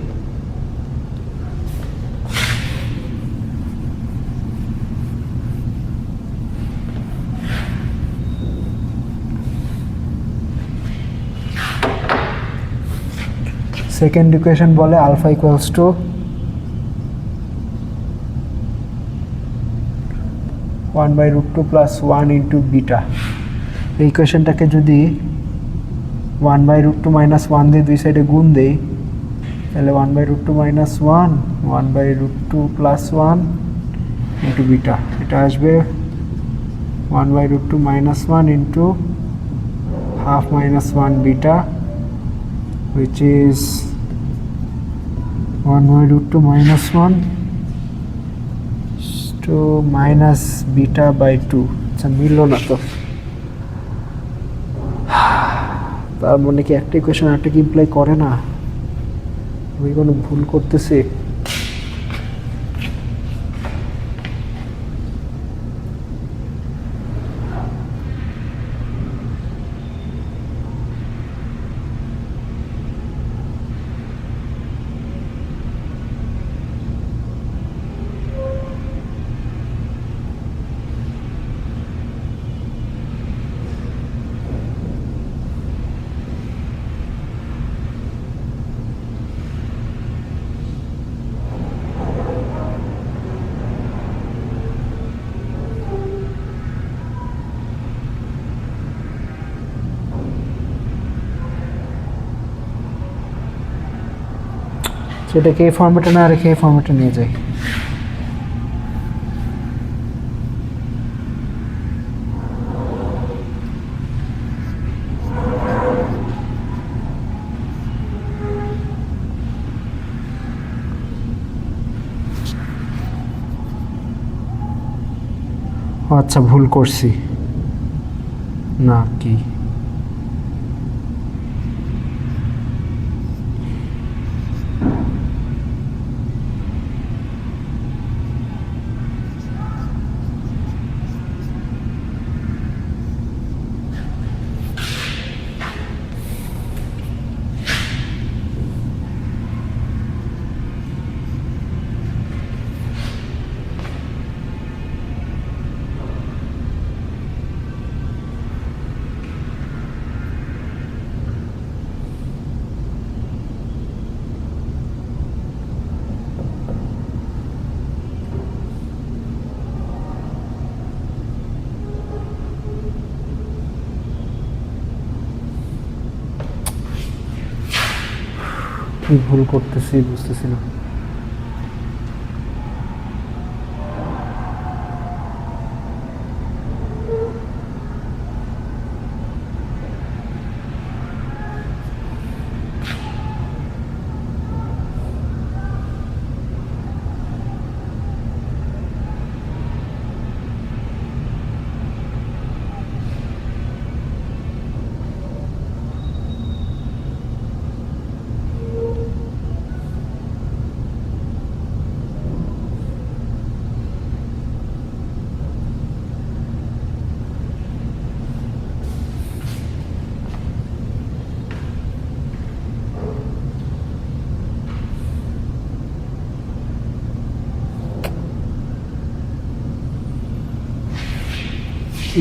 সেকেন্ড ইকুয়েশন বলে alpha equals to 1 by root 2 plus 1 into beta. এই ইকুয়েশনটাকে যদি 1 বাই রুট 2 মাইনাস 1 দিয়ে দুই সাইডে গুণ দেই তাহলে 1 by root 2 minus 1, 1 by root 2 plus 1 into beta, এটা আসবে 1 by root 2 minus 1 into half minus 1 beta, which is 1 by root 2 minus 1 to minus beta by 2। আচ্ছা মিললো না তো, তার মানে কি একটা ইকুয়েশন আরেকটা কি ইমপ্লাই করে না? আমি কোনো ভুল করতেছি? সেটাকে এই ফর্মেটে না রেখে এই ফর্মেটে নিয়ে যাই। ও আচ্ছা, ভুল করছি না কি? কি ভুল করতেছি বুঝতেছি না।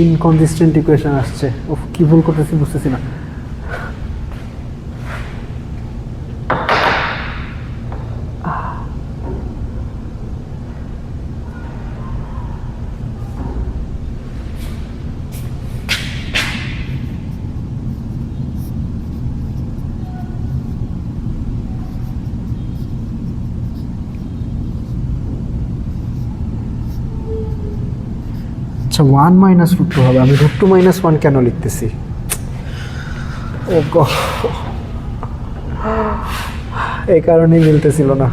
ইনকনসিস্টেন্ট ইকুয়েশন আসছে। উফ, কি ভুল করতেছি বুঝতেছি না। আচ্ছা, 1 মাইনাস রুট টু হবে। আমি রুট টু মাইনাস 1 কেন লিখতেছি? ও গড, এই কারণেই মিলতেছিল না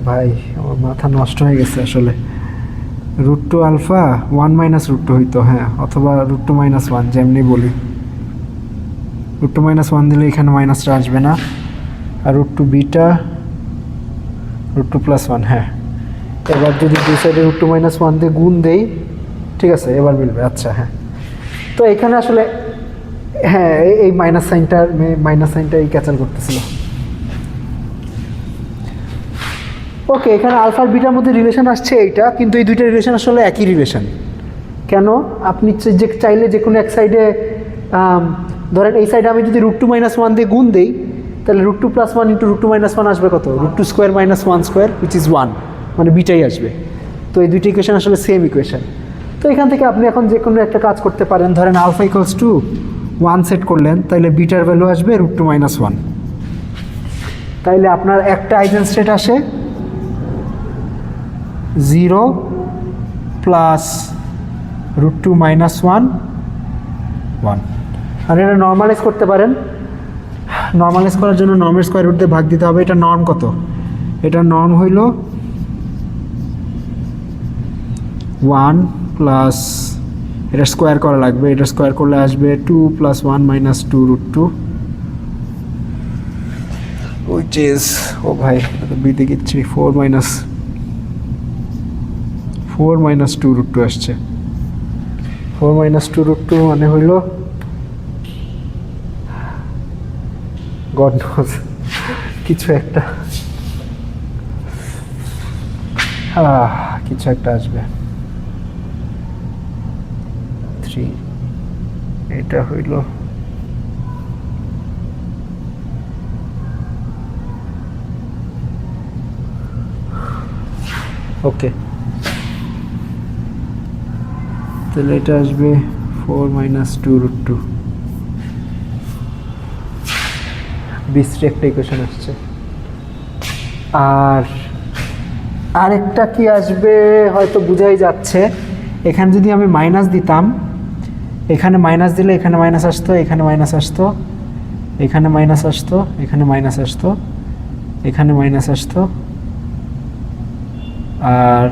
ভাই, আমার মাথা নষ্ট হয়ে গেছে আসলে। Root two alpha 1 minus root two হইতো, হ্যাঁ, অথবা রুট টু মাইনাস 1, যেমনি বলি। রুট টু মাইনাস 1 দিলে এখানে মাইনাসটা আসবে না। আর root two beta root two plus 1, হ্যাঁ। এবার যদি দুই সাইডে রুট টু মাইনাস 1 দিয়ে গুণ দেই, ঠিক আছে, এবার মিলবে। আচ্ছা, হ্যাঁ। তো এখানে আসলে হ্যাঁ, এই মাইনাস সাইনটা এই ক্যাচাল করতেছিল। ওকে, এখানে আলফার বিটার মধ্যে রিলেশন আসছে এইটা, কিন্তু এই দুইটা রিলেশন আসলে একই রিলেশন। কেন? আপনি যে চাইলে যে কোনো এক সাইডে, ধরেন এই সাইডে আমি যদি রুট টু মাইনাস 1 দিয়ে গুণ দিই, তাহলে root two plus 1 into root two minus 1 আসবে কত? Root two square minus 1 square, which is 1, মানে বিটাই আসবে। তো এই দুইটা ইকুয়েশন আসলে সেম ইকুয়েশন। তো এখান থেকে আপনি এখন যে কোনো একটা কাজ করতে পারেন। ধরেন আলফা ইকুয়ালস টু 1 সেট করলেন, তাইলে বিটার ভ্যালু আসবে রুট টু মাইনাস 1। তাইলে আপনার একটা আইজেন স্টেট আসে 0 প্লাস রুট টু মাইনাস 1 1। আর এটা নর্মালাইজ করতে পারেন। নর্মালাইজ করার জন্য নর্মের স্কোয়ার রুট দিয়ে ভাগ দিতে হবে। এটা নর্ম কত? এটা নর্ম হইল 1 প্লাস, এটা স্কোয়ার করা লাগবে, এটা স্কোয়ার করলে আসবে 2 plus 1 minus 2 root 2, which is, ও ভাই বিতে গেছি, 4 মাইনাস 2 রুট 2 আসছে। 4 মাইনাস 2 রুট 2 মানে হইল গড নোজ কিছু একটা, কিছু একটা আসবে। 3, এটা হইল ওকে, তাহলে এটা আসবে 4 মাইনাস 2 রুট 2। বিশ্রী একটা ইকুয়েশন আসছে। আর আরেকটা কি আসবে হয়তো বোঝাই যাচ্ছে। এখানে যদি আমি মাইনাস দিতাম, এখানে মাইনাস দিলে এখানে মাইনাস আসতো, এখানে মাইনাস আসতো, এখানে মাইনাস আসতো, এখানে মাইনাস আসতো, এখানে মাইনাস আসতো, আর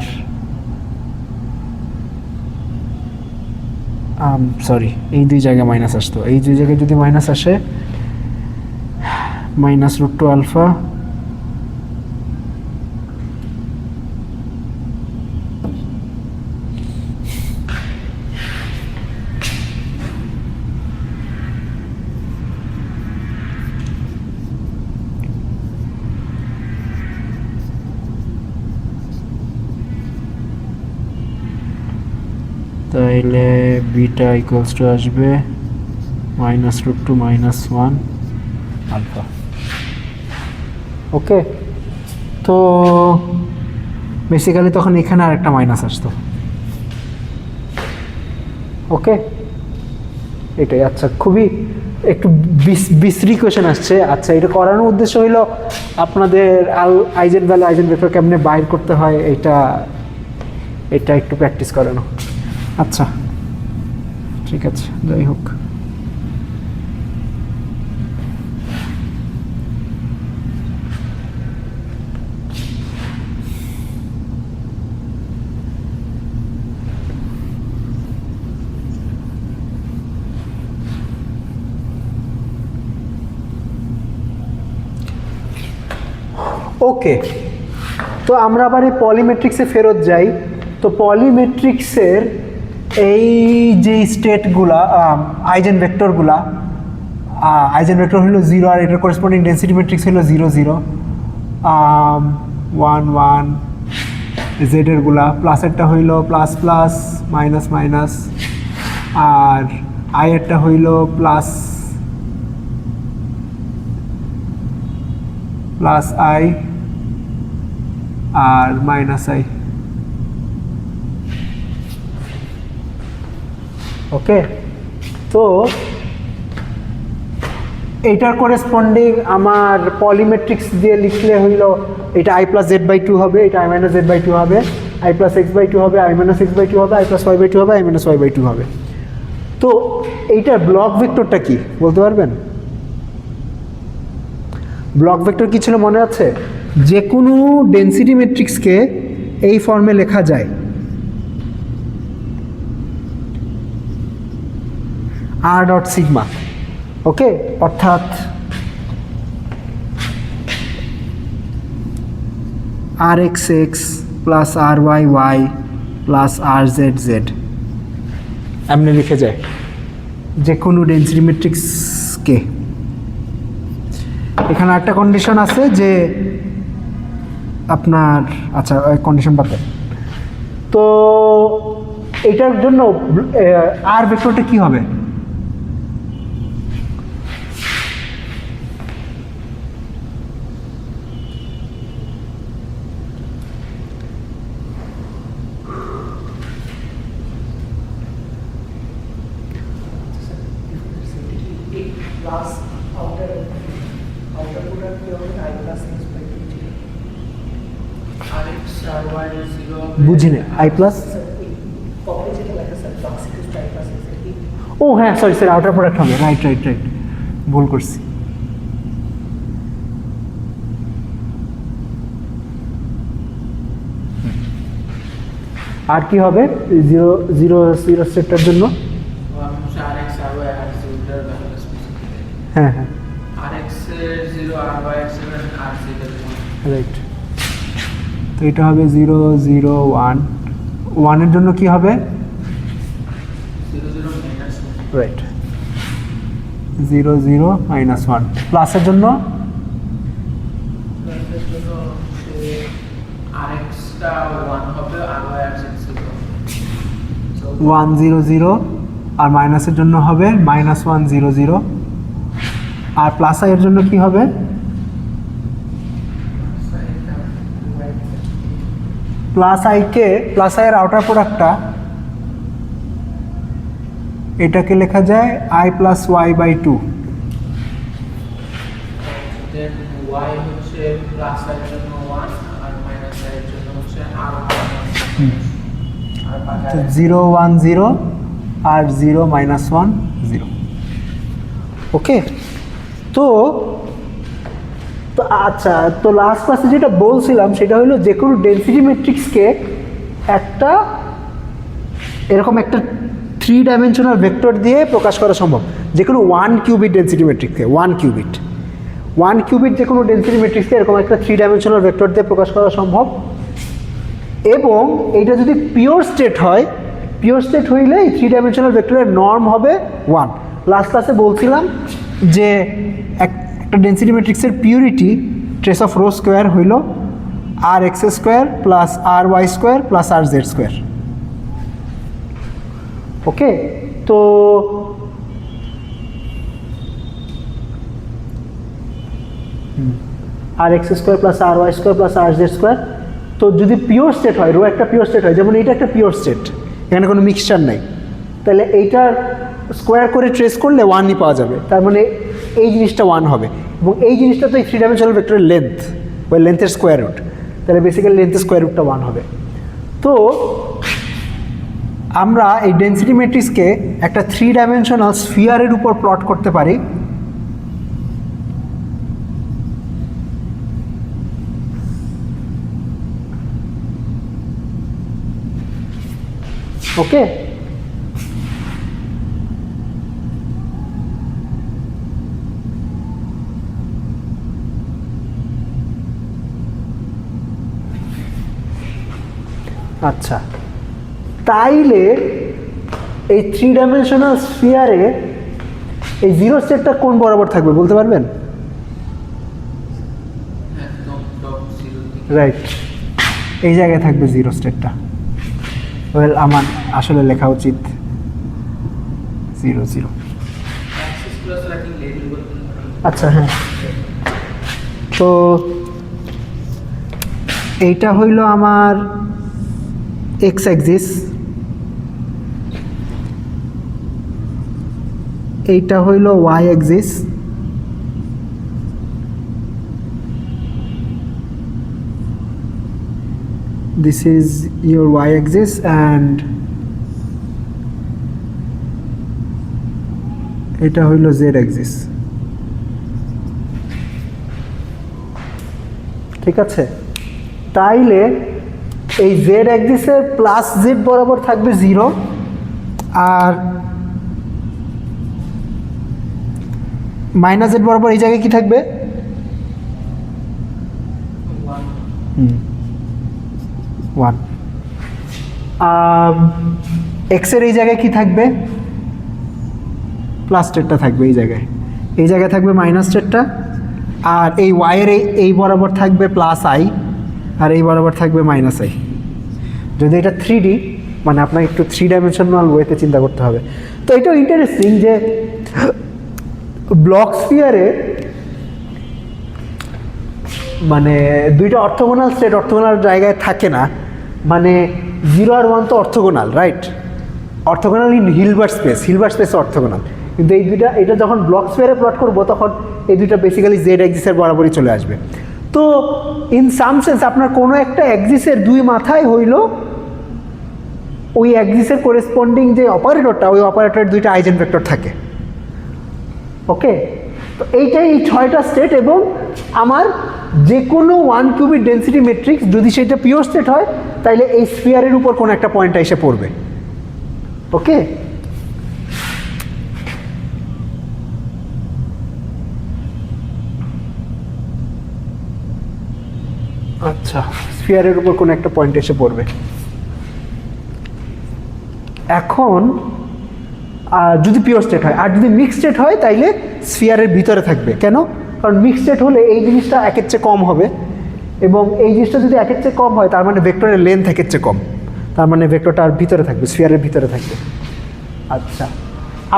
সরি, এই দুই জায়গায় মাইনাস আসতো, এই দুই জায়গায় যদি মাইনাস আসে -√2 আলফা তাইলে বিটা ইকুয়ালস টু আসবে -√2 -1 আলফা। ওকে, তো বেসিক্যালি তখন এখানে আরেকটা মাইনাস আসতো। ওকে, এটাই। আচ্ছা, খুবই একটু বিশ্রী কোয়েশন আসছে। আচ্ছা, এটা করানোর উদ্দেশ্য হইল আপনাদের আইজেন ভ্যালু আইজেন ভেক্টর কেমনে বাইর করতে হয় এটা একটু প্র্যাকটিস করানো। আচ্ছা, ঠিক আছে, যাই হোক। ওকে, তো আমরা আবার এই পলিমেট্রিক্সে ফেরত যাই। তো পলিমেট্রিক্সের এই যে স্টেটগুলা আইজেন ভেক্টরগুলা, আইজেন ভেক্টর হলো 0 আর এটার করেসপন্ডিং ডেন্সিটি ম্যাট্রিক্স হলো 0 0 1 1, জেডেরগুলা প্লাসেরটা হইল প্লাস প্লাস মাইনাস মাইনাস, আর আইয়েরটা হইল প্লাস প্লাস আই আর মাইনাস আই। ওকে, তো এইটার করেসপন্ডিং আমার পলিমেট্রিক্স দিয়ে লিখলে হইল এটা i+z/2 হবে, এটা i-z/2 হবে, i+x/2 হবে, i-x/2 হবে, i+y/2 হবে, i-y/2 হবে। তো এইটার ব্লক ভেক্টরটা কি বলতে পারবেন? ব্লক ভেক্টর কি ছিল মনে আছে? যে কোনো ডেন্সিটি ম্যাট্রিক্সকে এই ফর্মে লেখা যায়, r.sigma। ওকে, অর্থাৎ rxx plus ryy plus rzz এমনি লিখে যায় যে কোনো ডেন্সিটি ম্যাট্রিক্সকে। এখানে একটা কন্ডিশন আছে যে আপনার, আচ্ছা কন্ডিশন বাদ দেন। তো এটার জন্য আর ভেক্টরটা কি হবে? প্লাস আউটার প্রোডাক্ট কি হবে? i+x/2 rx ry 0 বুঝিনি, i প্লাস, পরে যেটা লেখা স্যার প্লাস i+x/2। ও হ্যাঁ সরি স্যার, আউটার প্রোডাক্ট হবে, রাইট রাইট রাইট, ভুল করছি। আর কি হবে 0 0 0 সেটটার জন্য? rx ry আর 0 এর ভ্যালু স্পেসিফিক। হ্যাঁ হ্যাঁ, rx এর 0 ry এর 7 আর 0 এর 1। রাইট। তো এটা হবে 0 0 1, 1 এর জন্য কি হবে? 0 0 মাইনাস 1। রাইট, 0 0 -1। প্লাসের জন্য প্লাসের জন্য সে rx টা 1 হবে আর y আর 6 0। 1 0 0, আর মাইনাসের জন্য হবে -1 0 0, আর প্লাস আই এর জন্য কি হবে? প্লাস আইকে, প্লাস আই এর আউটার প্রোডাক্টটা এটাকে লেখা যায় i+y/2। দেন y হচ্ছে প্লাস এর জন্য 1 আর মাইনাস এর জন্য হচ্ছে আর 1 আর 0 1 0 আর 0 -1 0। ওকে, তো আচ্ছা, তো লাস্ট ক্লাসে যেটা বলছিলাম সেটা হলো যে কোনো ডেন্সিটি ম্যাট্রিক্সকে একটা এরকম একটা 3 ডাইমেনশনাল ভেক্টর দিয়ে প্রকাশ করা সম্ভব, যে কোনো 1 কিউবিট ডেন্সিটি ম্যাট্রিক্সকে 1 কিউবিট যে কোনো ডেন্সিটি ম্যাট্রিক্সকে এরকম একটা 3 ডাইমেনশনাল ভেক্টর দিয়ে প্রকাশ করা সম্ভব। এবং এইটা যদি পিওর স্টেট হয়, পিওর স্টেট হইলে এই 3 ডাইমেনশনাল ভেক্টরের নর্ম হবে 1। লাস্ট ক্লাসে বলছিলাম যে একটা ডেন্সিটি ম্যাট্রিক্সের purity trace of rho square হইল আর এক্স স্কোয়ার প্লাস আর ওয়াই স্কোয়ার প্লাস আর জেড স্কোয়ার। ওকে, তো আর এক্স স্কোয়ার প্লাস আর ওয়াই স্কোয়ার প্লাস আর জেড স্কোয়ার। তো যদি পিওর স্টেট হয়, রো একটা পিওর স্টেট হয়, যেমন এইটা একটা পিওর স্টেট, এখানে কোনো মিক্সচার নাই, তাহলে এইটার স্কোয়ার করে ট্রেস করলে 1ই পাওয়া যাবে, তার মানে এই জিনিসটা 1 হবে। এবং এই জিনিসটা তো এই 3 ডাইমেনশনাল ভেক্টরের লেন্থ, ওই লেন্থের স্কোয়ার রুট, তাহলে বেসিক্যালি লেন্থের স্কোয়ার রুটটা 1 হবে। তো আমরা এই ডেন্সিটি ম্যাট্রিক্সকে একটা 3 ডাইমেনশনাল স্ফিয়ারের উপর প্লট করতে পারি। ওকে, আচ্ছা, তাইলে এই 3 ডাইমেনশনাল স্ফিয়ারে এই জিরো স্টেটটা কোন বরাবর থাকবে বলতে পারবেন? রাইট, এই জায়গায় থাকবে জিরো স্টেটটা। ওয়েল, আমার আসলে লেখা উচিত 0 0। আচ্ছা, হ্যাঁ, তো এইটা হইল আমার এক্স অ্যাক্সিস, এইটা হইল Y axis, this is your y axis and এটা হইল z axis। ঠিক আছে, তাইলে এই z axis-এর প্লাস z বরাবর থাকবে 0 আর মাইনাস z বরাবর এই জায়গায় কি থাকবে? 1। এক্সের এই জায়গায় কি থাকবে? প্লাস টেটটা থাকবে এই জায়গায়, এই জায়গায় থাকবে মাইনাস টেটটা, আর এই ওয়াইয়ের এই বরাবর থাকবে প্লাস আই, আর এই বরাবর থাকবে মাইনাস আই। যদি এটা 3D, মানে আপনার একটু 3 ডাইমেনশনাল ওয়েতে চিন্তা করতে হবে। তো এটাও ইন্টারেস্টিং যে ব্লক স্ফিয়ারে মানে দুইটা অর্থোগোনাল স্টেট অর্থোগোনাল জায়গায় থাকে না, মানে 0 আর 1 তো orthogonal, right? Orthogonal in Hilbert space orthogonal, কিন্তু এই দুইটা, এটা যখন ব্লক স্ফিয়ারে প্লট করবো তখন এই দুইটা বেসিক্যালি জেড অ্যাক্সিসের বরাবরই চলে আসবে। তো ইন সাম সেন্স আপনার কোনো একটা অ্যাক্সিসের দুই মাথায় হইল ওই অ্যাক্সিসের করেসপন্ডিং যে অপারেটরটা, ওই অপারেটরের দুইটা আইজেন ভেক্টর থাকে। ওকে, তো এইটাই এই 6টা স্টেট, এবং আমার যে কোনো 1 কিউবিট ডেন্সিটি ম্যাট্রিক্স যদি সেটা পিওর স্টেট হয় তাইলে এই স্ফিয়ারের উপর কোনো একটা পয়েন্টটা এসে পড়বে। ওকে, আচ্ছা, স্ফিয়ারের উপর কোনো একটা পয়েন্ট এসে পড়বে। এখন যদি পিওর স্টেট হয়, আর যদি মিক্সড স্টেট হয় তাইলে স্ফিয়ারের ভিতরে থাকবে। কেন? কারণ মিক্সড স্টেট হলে এই জিনিসটা একের চেয়ে কম হবে, এবং এই জিনিসটা যদি একের চেয়ে কম হয় তার মানে ভেক্টরের লেন্থ একের চেয়ে কম, তার মানে ভেক্টরটা আর ভিতরে থাকবে, স্ফিয়ারের ভিতরে থাকবে। আচ্ছা,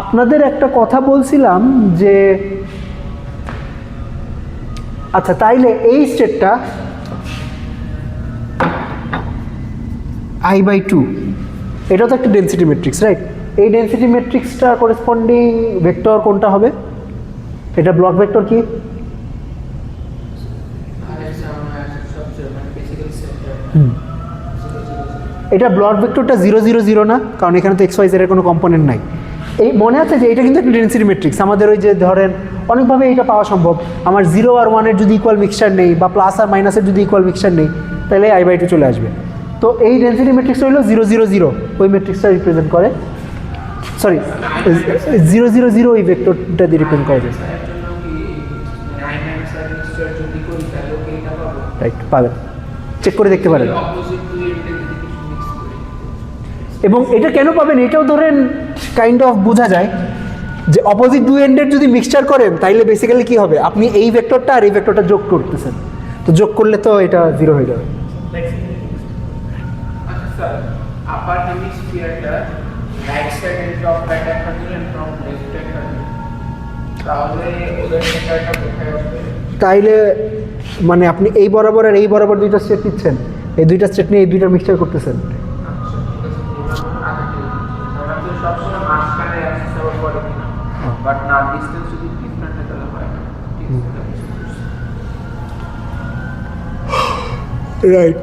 আপনাদের একটা কথা বলছিলাম যে আচ্ছা, তাইলে এই স্টেটটা I/2, এটা তো একটা ডেন্সিটি ম্যাট্রিক্স, রাইট? এই ডেন্সিটি ম্যাট্রিক্সটা করেসপন্ডিং ভেক্টর কোনটা হবে? এটা ব্লক ভেক্টর কি? এটা ব্লক ভেক্টরটা 0 0 0 না, কারণ এখানে তো এক্স ওয়াই জেড এর কোনো কম্পোনেন্ট নাই। এই মনে আছে যে এটা কিন্তু একটা ডেন্সিটি ম্যাট্রিক্স, আমাদের ওই যে ধরেন অনেকভাবে এটা পাওয়া সম্ভব। আমার 0 আর 1 এর যদি ইকুয়াল মিক্সচার নেই, বা প্লাস আর মাইনাসের যদি ইকুয়াল মিক্সচার নেই, তাহলে I/2 চলে আসবে। তো এই ডেন্সিটি ম্যাট্রিক্সটা হলো 0 0 0, ওই ম্যাট্রিক্সটা রিপ্রেজেন্ট করে। সরি 0 0 0 এই ভেক্টরটা দিয়ে রিপ্রেজেন্ট করা যায়। এর জন্য কি I minus R স্কয়ার যদি করি তাহলে কি এটা পাবো? রাইট, পাবেন, চেক করে দেখতে পারেন। অপোজিট দুই এন্ডে যদি কিছু মিক্স করি, এবং এটা কেন পাবেন এটাও ধরেন কাইন্ড অফ বোঝা যায় যে অপোজিট দুই এন্ডের যদি মিক্সচার করেন তাইলে বেসিক্যালি কি হবে, আপনি এই ভেক্টরটা আর এই ভেক্টরটা যোগ করতেছেন, তো যোগ করলে তো এটা 0 হয়ে যাবে। আচ্ছা স্যার, আপার হেমিস্ফিয়ারটা right side and top right একটা দিলেন, ফ্রম লেফট একটা দিলেন, তাহলে ওদের সেন্টারটা কোথায় আসবে? তাইলে মানে আপনি এই বরাবর আর এই বরাবর দুইটা স্টেট নিচ্ছেন, এই দুইটা স্টেট নিয়ে এই দুইটা মিক্সচার করতেছেন। আচ্ছা ঠিক আছে, আগে থেকে আমরা তো সবসময় মাঝখানে অ্যাক্সেস আবার করে কিনা, বাট না ডিসটেন্স যদি ডিফারেন্ট হয় তাহলে হয় না। ঠিক আছে, রাইট।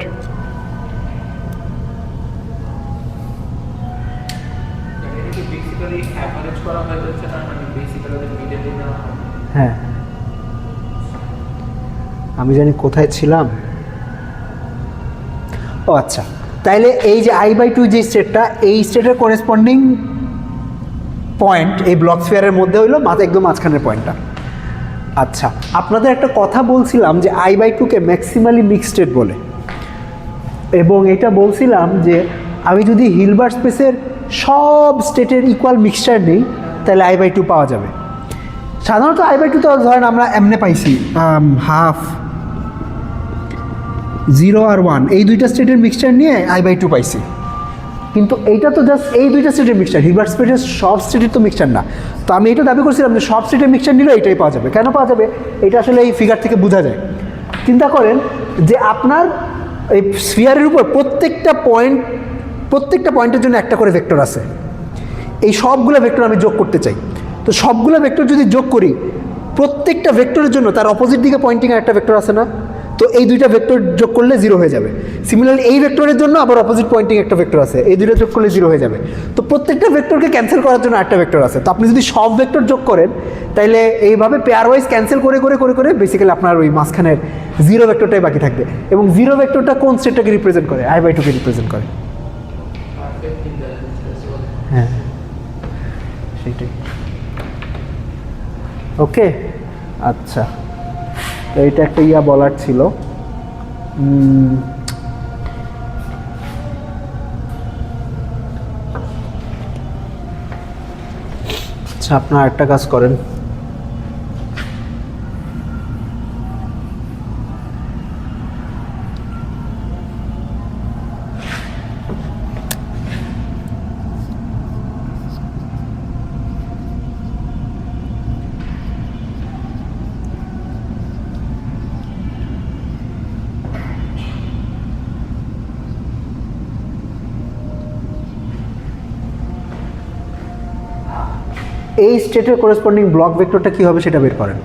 এটা কি বেসিক্যালি অ্যাভারেজ করা হয়ে যাচ্ছে না, মানে বেসিক্যালি মিডল দিয়ে নেওয়া হয়? হ্যাঁ, আমি জানি কোথায় ছিলাম। ও আচ্ছা, তাইলে এই যে I/2 যে স্টেটটা, এই স্টেটের করেসপন্ডিং পয়েন্ট এই ব্লক স্ফিয়ারের মধ্যে হইলো একদম মাঝখানের পয়েন্টটা। আচ্ছা, আপনাদের একটা কথা বলছিলাম যে I/2-কে ম্যাক্সিমালি মিক্সড স্টেট বলে, এবং এটা বলছিলাম যে আমি যদি হিলবার্ট স্পেসের সব স্টেটের ইকুয়াল মিক্সচার নিই তাহলে I/2 পাওয়া যাবে। সাধারণত I/2 তো ধরেন আমরা এমনে পাইছি হাফ 0 আর 1 এই দুইটা স্টেটের মিক্সচার নিয়ে I/2 পাইছি, কিন্তু এইটা তো জাস্ট এই দুইটা স্টেটের মিক্সচার, হিলবার্ট স্পেসের সব স্টেটের তো মিক্সচার না। তো আমি এটা দাবি করছিলাম যে সব স্টেটের মিক্সচার নিলে এটাই পাওয়া যাবে। কেন পাওয়া যাবে এটা আসলে এই ফিগার থেকে বোঝা যায়। চিন্তা করেন যে আপনার এই স্ফিয়ারের উপর প্রত্যেকটা পয়েন্টের জন্য একটা করে ভেক্টর আছে, এই সবগুলো ভেক্টর আমি যোগ করতে চাই। তো সবগুলো ভেক্টর যদি যোগ করি, প্রত্যেকটা ভেক্টরের জন্য তার অপোজিট দিকে পয়েন্টিং একটা ভেক্টর আছে না, তো এই দুইটা ভেক্টর যোগ করলে 0 হয়ে যাবে। সিমিলারলি এই ভেক্টরের জন্য আবার অপোজিট পয়েন্টিং একটা ভেক্টর আছে, এই দুইটা যোগ করলে 0 হয়ে যাবে। তো প্রত্যেকটা ভেক্টরকে ক্যান্সেল করার জন্য একটা ভেক্টর আছে। তো আপনি যদি সব ভেক্টর যোগ করেন তাহলে এইভাবে পেয়ার ওয়াইজ ক্যান্সেল করে করে করে করে বেসিক্যালি আপনার ওই মাঝখানের 0 ভেক্টরটাই বাকি থাকবে। এবং 0 ভেক্টরটা কোন স্টেটটাকে রিপ্রেজেন্ট করে? I/2-কে রিপ্রেজেন্ট করে। হ্যাঁ, সেইটাই। ওকে, আচ্ছা, তো এটা একটা বলার ছিল। আচ্ছা, আপনারা একটা কাজ করেন, এই স্টেটের করেসপন্ডিং ব্লক ভেক্টরটা কী হবে সেটা বের করেন।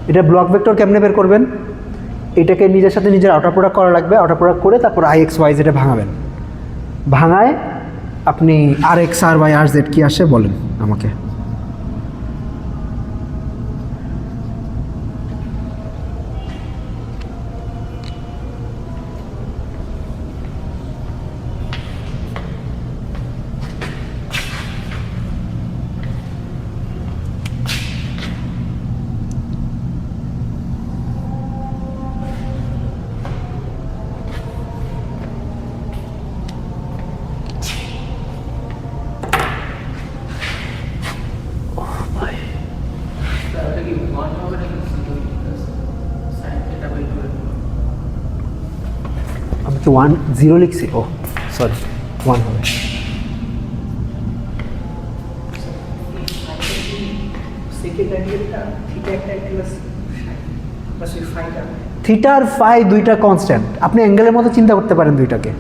এটা ব্লক ভেক্টর কেমনে বের করবেন? এটাকে নিজের সাথে নিজের আউটার প্রোডাক্ট করা লাগবে, আউটার প্রোডাক্ট করে তারপর I/X/Y Z ভাঙাবেন। ভাঙায় আপনি RX RY RZ কি আসে বলেন আমাকে। আমি কি 1 0 লিখছি? ও সরি, 1 হবে। থিটা আর ফাই দুইটা কনস্ট্যান্ট, আপনি অ্যাঙ্গেলের মতো চিন্তা করতে পারেন দুইটাকে।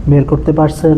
বের করতে পারছেন?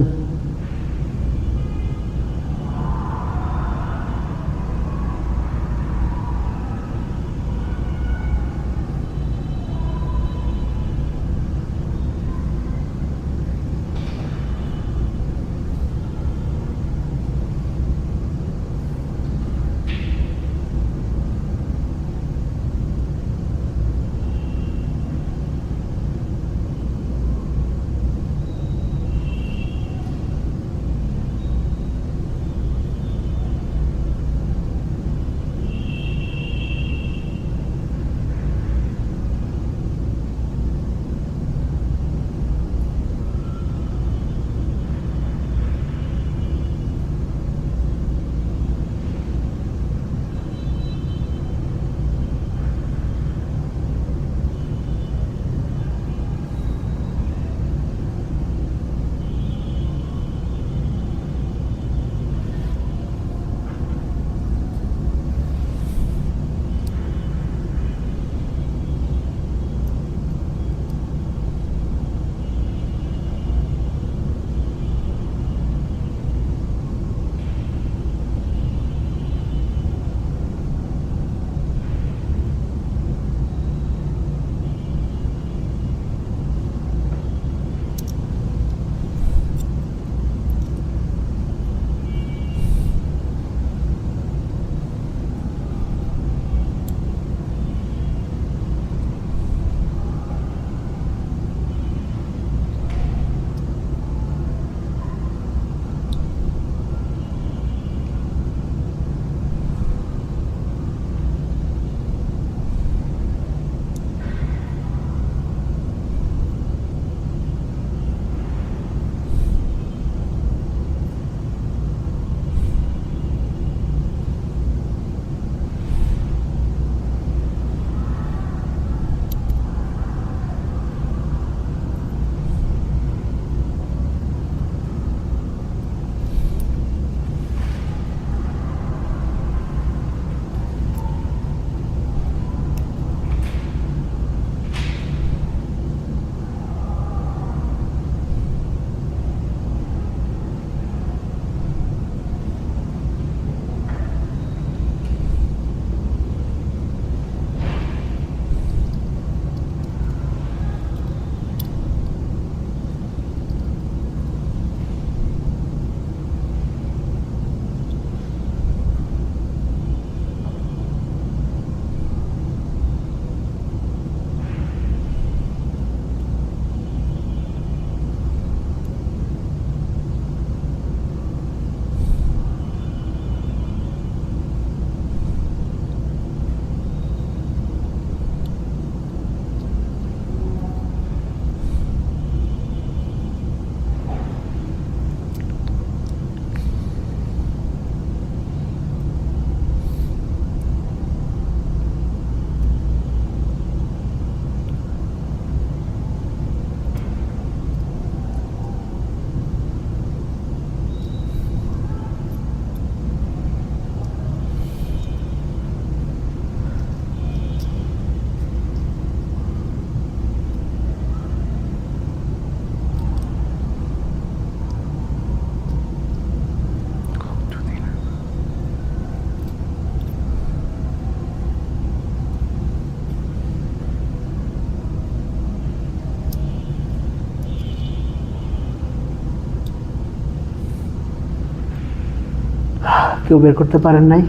কেউ বের করতে পারেন নাই?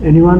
এনিওয়ান?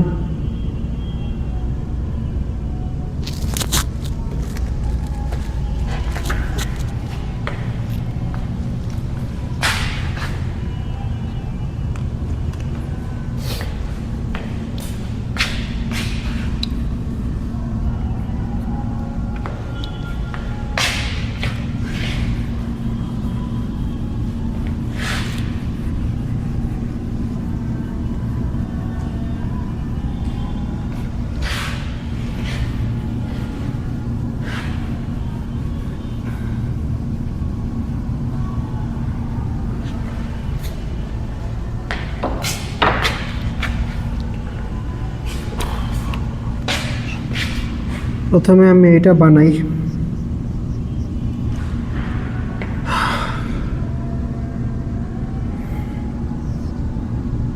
প্রথমে আমি এটা বানাই।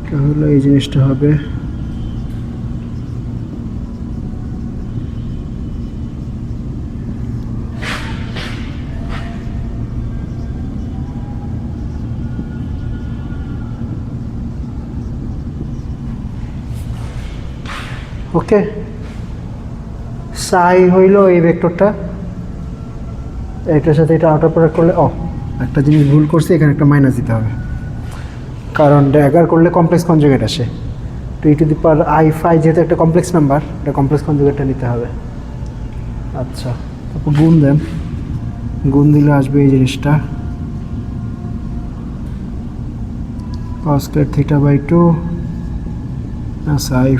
তাহলে এই জিনিসটা হবে ওকে। সাই হইল এই ভেক্টরটা, এটার সাথে এটা আউটার প্রোডাক্ট করলে একটা জিনিস ভুল করছি, এখানে একটা মাইনাস দিতে হবে, কারণ ড্যাগার করলে কমপ্লেক্স কনজুগেট আসে। তো e⁻i⁵ যেহেতু একটা কমপ্লেক্স নাম্বার, এটা কমপ্লেক্স কনজুগেটটা নিতে হবে। আচ্ছা, তারপর গুণ দেন, গুণ দিলে আসবে এই জিনিসটা cos²θ/2 i⁵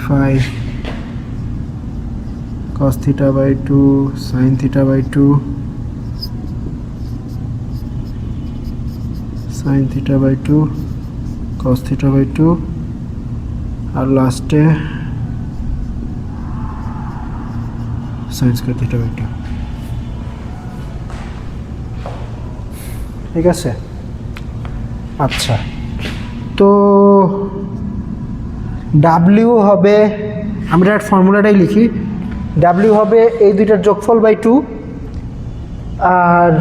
cos²θ/2 sin²θ/2 sin²θ/2 cos²θ/2 আর লাস্টে sin²θ/2। ঠিক আছে? আচ্ছা, তো ডাব্লিউ হবে, আমরা একটা ফর্মুলাটাই লিখি, ডাব্লিউ হবে এই দুইটার যোগফল বাই 2 আর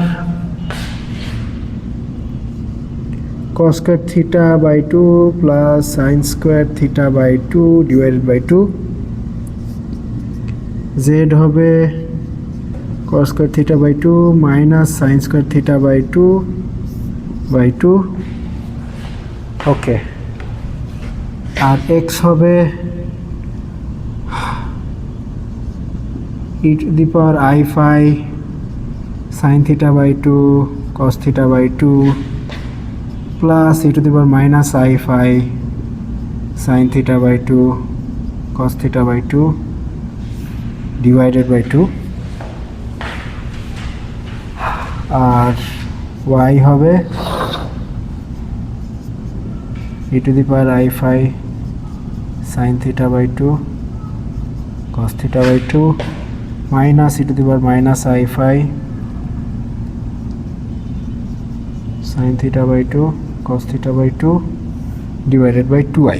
cos²θ/2 plus sin²θ/2 divided by 2। Z হবে cos²θ/2 minus sin²θ/2 by 2। Okay, আর এক্স হবে e⁻i⁵ sin²θ/2 cos²θ/2 plus e⁻i⁵ sin²θ/2 cos²θ/2 divided by 2। আর y হবে e⁻i⁵ sin²θ/2 cos²θ/2 minus e⁻i⁵ sin²θ/2 cos²θ/2 divided by 2i।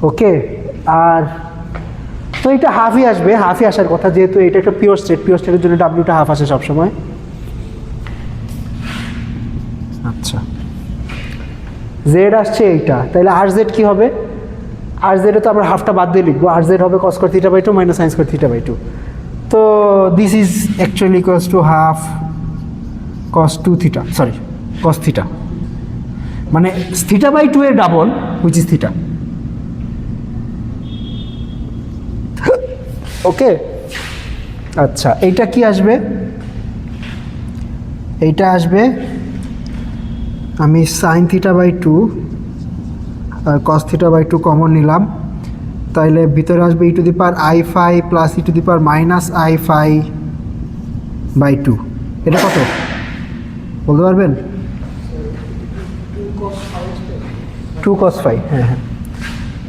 Okay, আর তো এটা হাফই আসবে, হাফই আসার কথা, যেহেতু এটা একটা পিওর স্টেট, পিওর স্টেটের জন্য ডাব্লিউটা হাফ আসে সবসময়। আচ্ছা, জেড আসছে এইটা, তাহলে আর জেড কী হবে? আর জেডে তো আমরা হাফটা বাদ দিয়ে লিখবো, আর জেড হবে cos²θ/2 মাইনাস sin²θ/2। তো this is actually equals to half cos²θ, sorry cos², মানে θ/2 এর ডাবল হুইচ ইজ θ। ওকে, আচ্ছা, এইটা কি আসবে? এইটা আসবে, আমি sin²θ/2 আর cos²θ/2 কমন নিলাম, তাইলে ভিতরে আসবে e⁻i⁵ প্লাস e⁻i⁵/2। এটা কত বলতে পারবেন? 2 cos⁵, হ্যাঁ হ্যাঁ,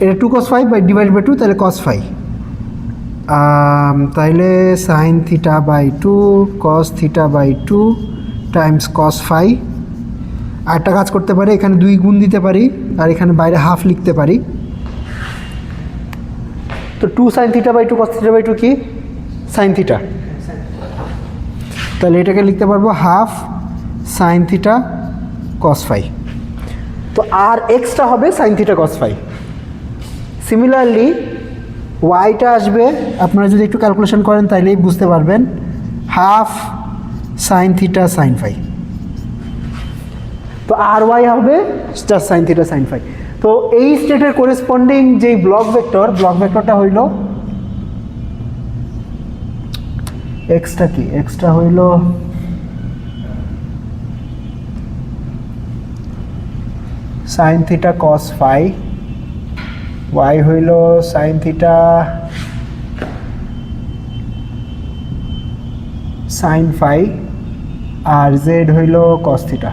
এটা 2 cos⁵ বাই ডিভাইড বাই 2, তাহলে cos⁵। তাইলে sin²θ/2 cos²θ/2 টাইমস cos⁵। আর একটা কাজ করতে পারি, এখানে 2 গুণ দিতে পারি আর এখানে বাইরে হাফ লিখতে পারি। তো 2 sin²θ/2 cos²θ/2 কি? sin²। তাহলে এটাকে লিখতে পারবো হাফ sin² cos⁵। তো আর এক্সটা হবে sin² cos⁵। সিমিলারলি ওয়াইটা আসবে, আপনারা যদি একটু ক্যালকুলেশন করেন তাইলেই বুঝতে পারবেন, half sine theta sine phi. তো আর ওয়াই হবে just sine theta sine phi. তো এই স্টেটের করেসপন্ডিং যেই ব্লক ভেক্টরটা হইল এক্সটা কি, এক্সটা হইল sine theta cos phi, Y হইল সাইন থিটা সাইন ফাই, আর জেড হইল কস থিটা।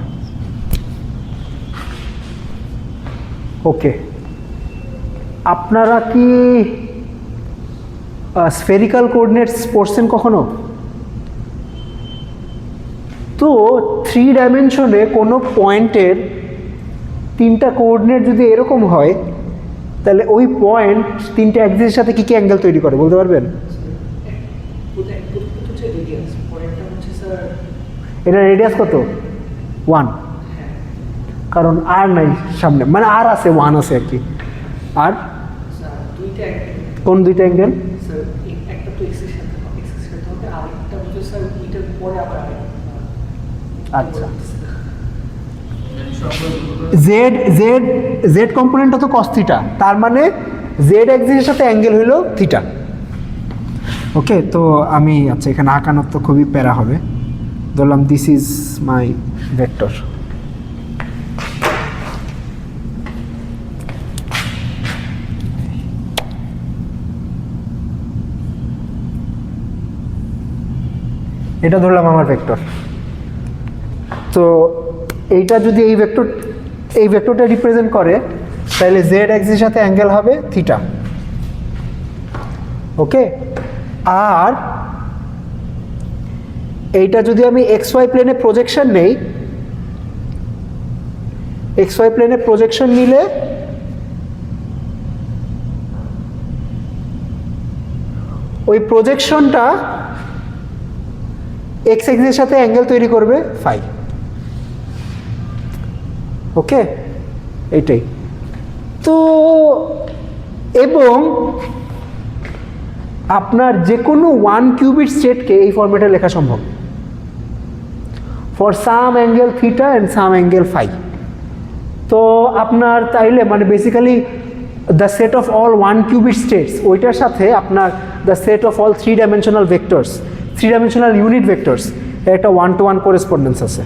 ওকে, আপনারা কি স্ফেরিক্যাল কোঅর্ডিনেটস পড়ছেন কখনো? তো 3 ডাইমেনশনে কোনো পয়েন্টের 3টা কোঅর্ডিনেট যদি এরকম হয় তাহলে ওই পয়েন্ট 3টে অ্যাক্সিসের সাথে কী কী অ্যাঙ্গেল তৈরি করে বলতে পারবেন? হচ্ছে রেডিয়াস, পরেরটা হচ্ছে স্যার এটা রেডিয়াস কত? 1, কারণ আর নাই সামনে, মানে আর আছে 1 আছে আর কি। আর স্যার দুইটা কোন 2টা অ্যাঙ্গেল? স্যার একটা তো এক্সের সাথে হবে, আরেকটা হচ্ছে স্যার এটার পরে আবার আচ্ছা, জেড জেড জেড কম্পোনেন্টটা তো কস থিটা, তার মানে জেড অ্যাক্সিসের সাথে অ্যাঙ্গেল হইল থিটা। ওকে, তো আমি আচ্ছা এখানে আঁকানোর তো খুবই প্যারা হবে, ধরলাম দিস ইজ মাই ভেক্টর। এটা ধরলাম আমার ভেক্টর। তো এইটা যদি এই ভেক্টরটা রিপ্রেজেন্ট করে তাহলে জেড অ্যাক্সিসের সাথে অ্যাঙ্গেল হবে থিটা। ওকে, আর এইটা যদি আমি এক্স ওয়াই প্লেনে প্রজেকশন নেই, এক্স ওয়াই প্লেনে প্রজেকশন নিলে ওই প্রজেকশনটা এক্স অ্যাক্সিসের সাথে অ্যাঙ্গেল তৈরি করবে ফাই। ওকে, এইটাই তো। এবং আপনার যে কোনো 1 কিউবিট স্টেটকে এই ফরম্যাটে লেখা সম্ভব, for some angle theta and some angle phi. তো আপনার তাইলে মানে basically the set of all 1 qubit states, ওইটার সাথে আপনার the set of all 3 dimensional vectors, 3 dimensional unit vectors, এর একটা 1-to-1 করেসপন্ডেন্স আছে।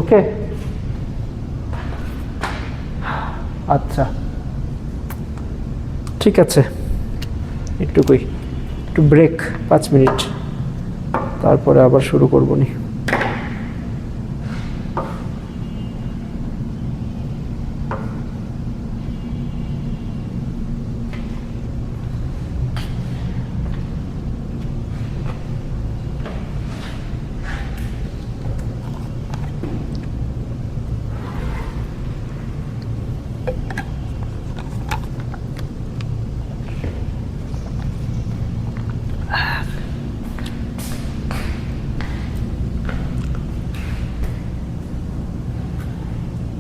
ওকে, আচ্ছা ঠিক আছে, একটু ব্রেক 5 মিনিট, তারপরে আবার শুরু করবো নি।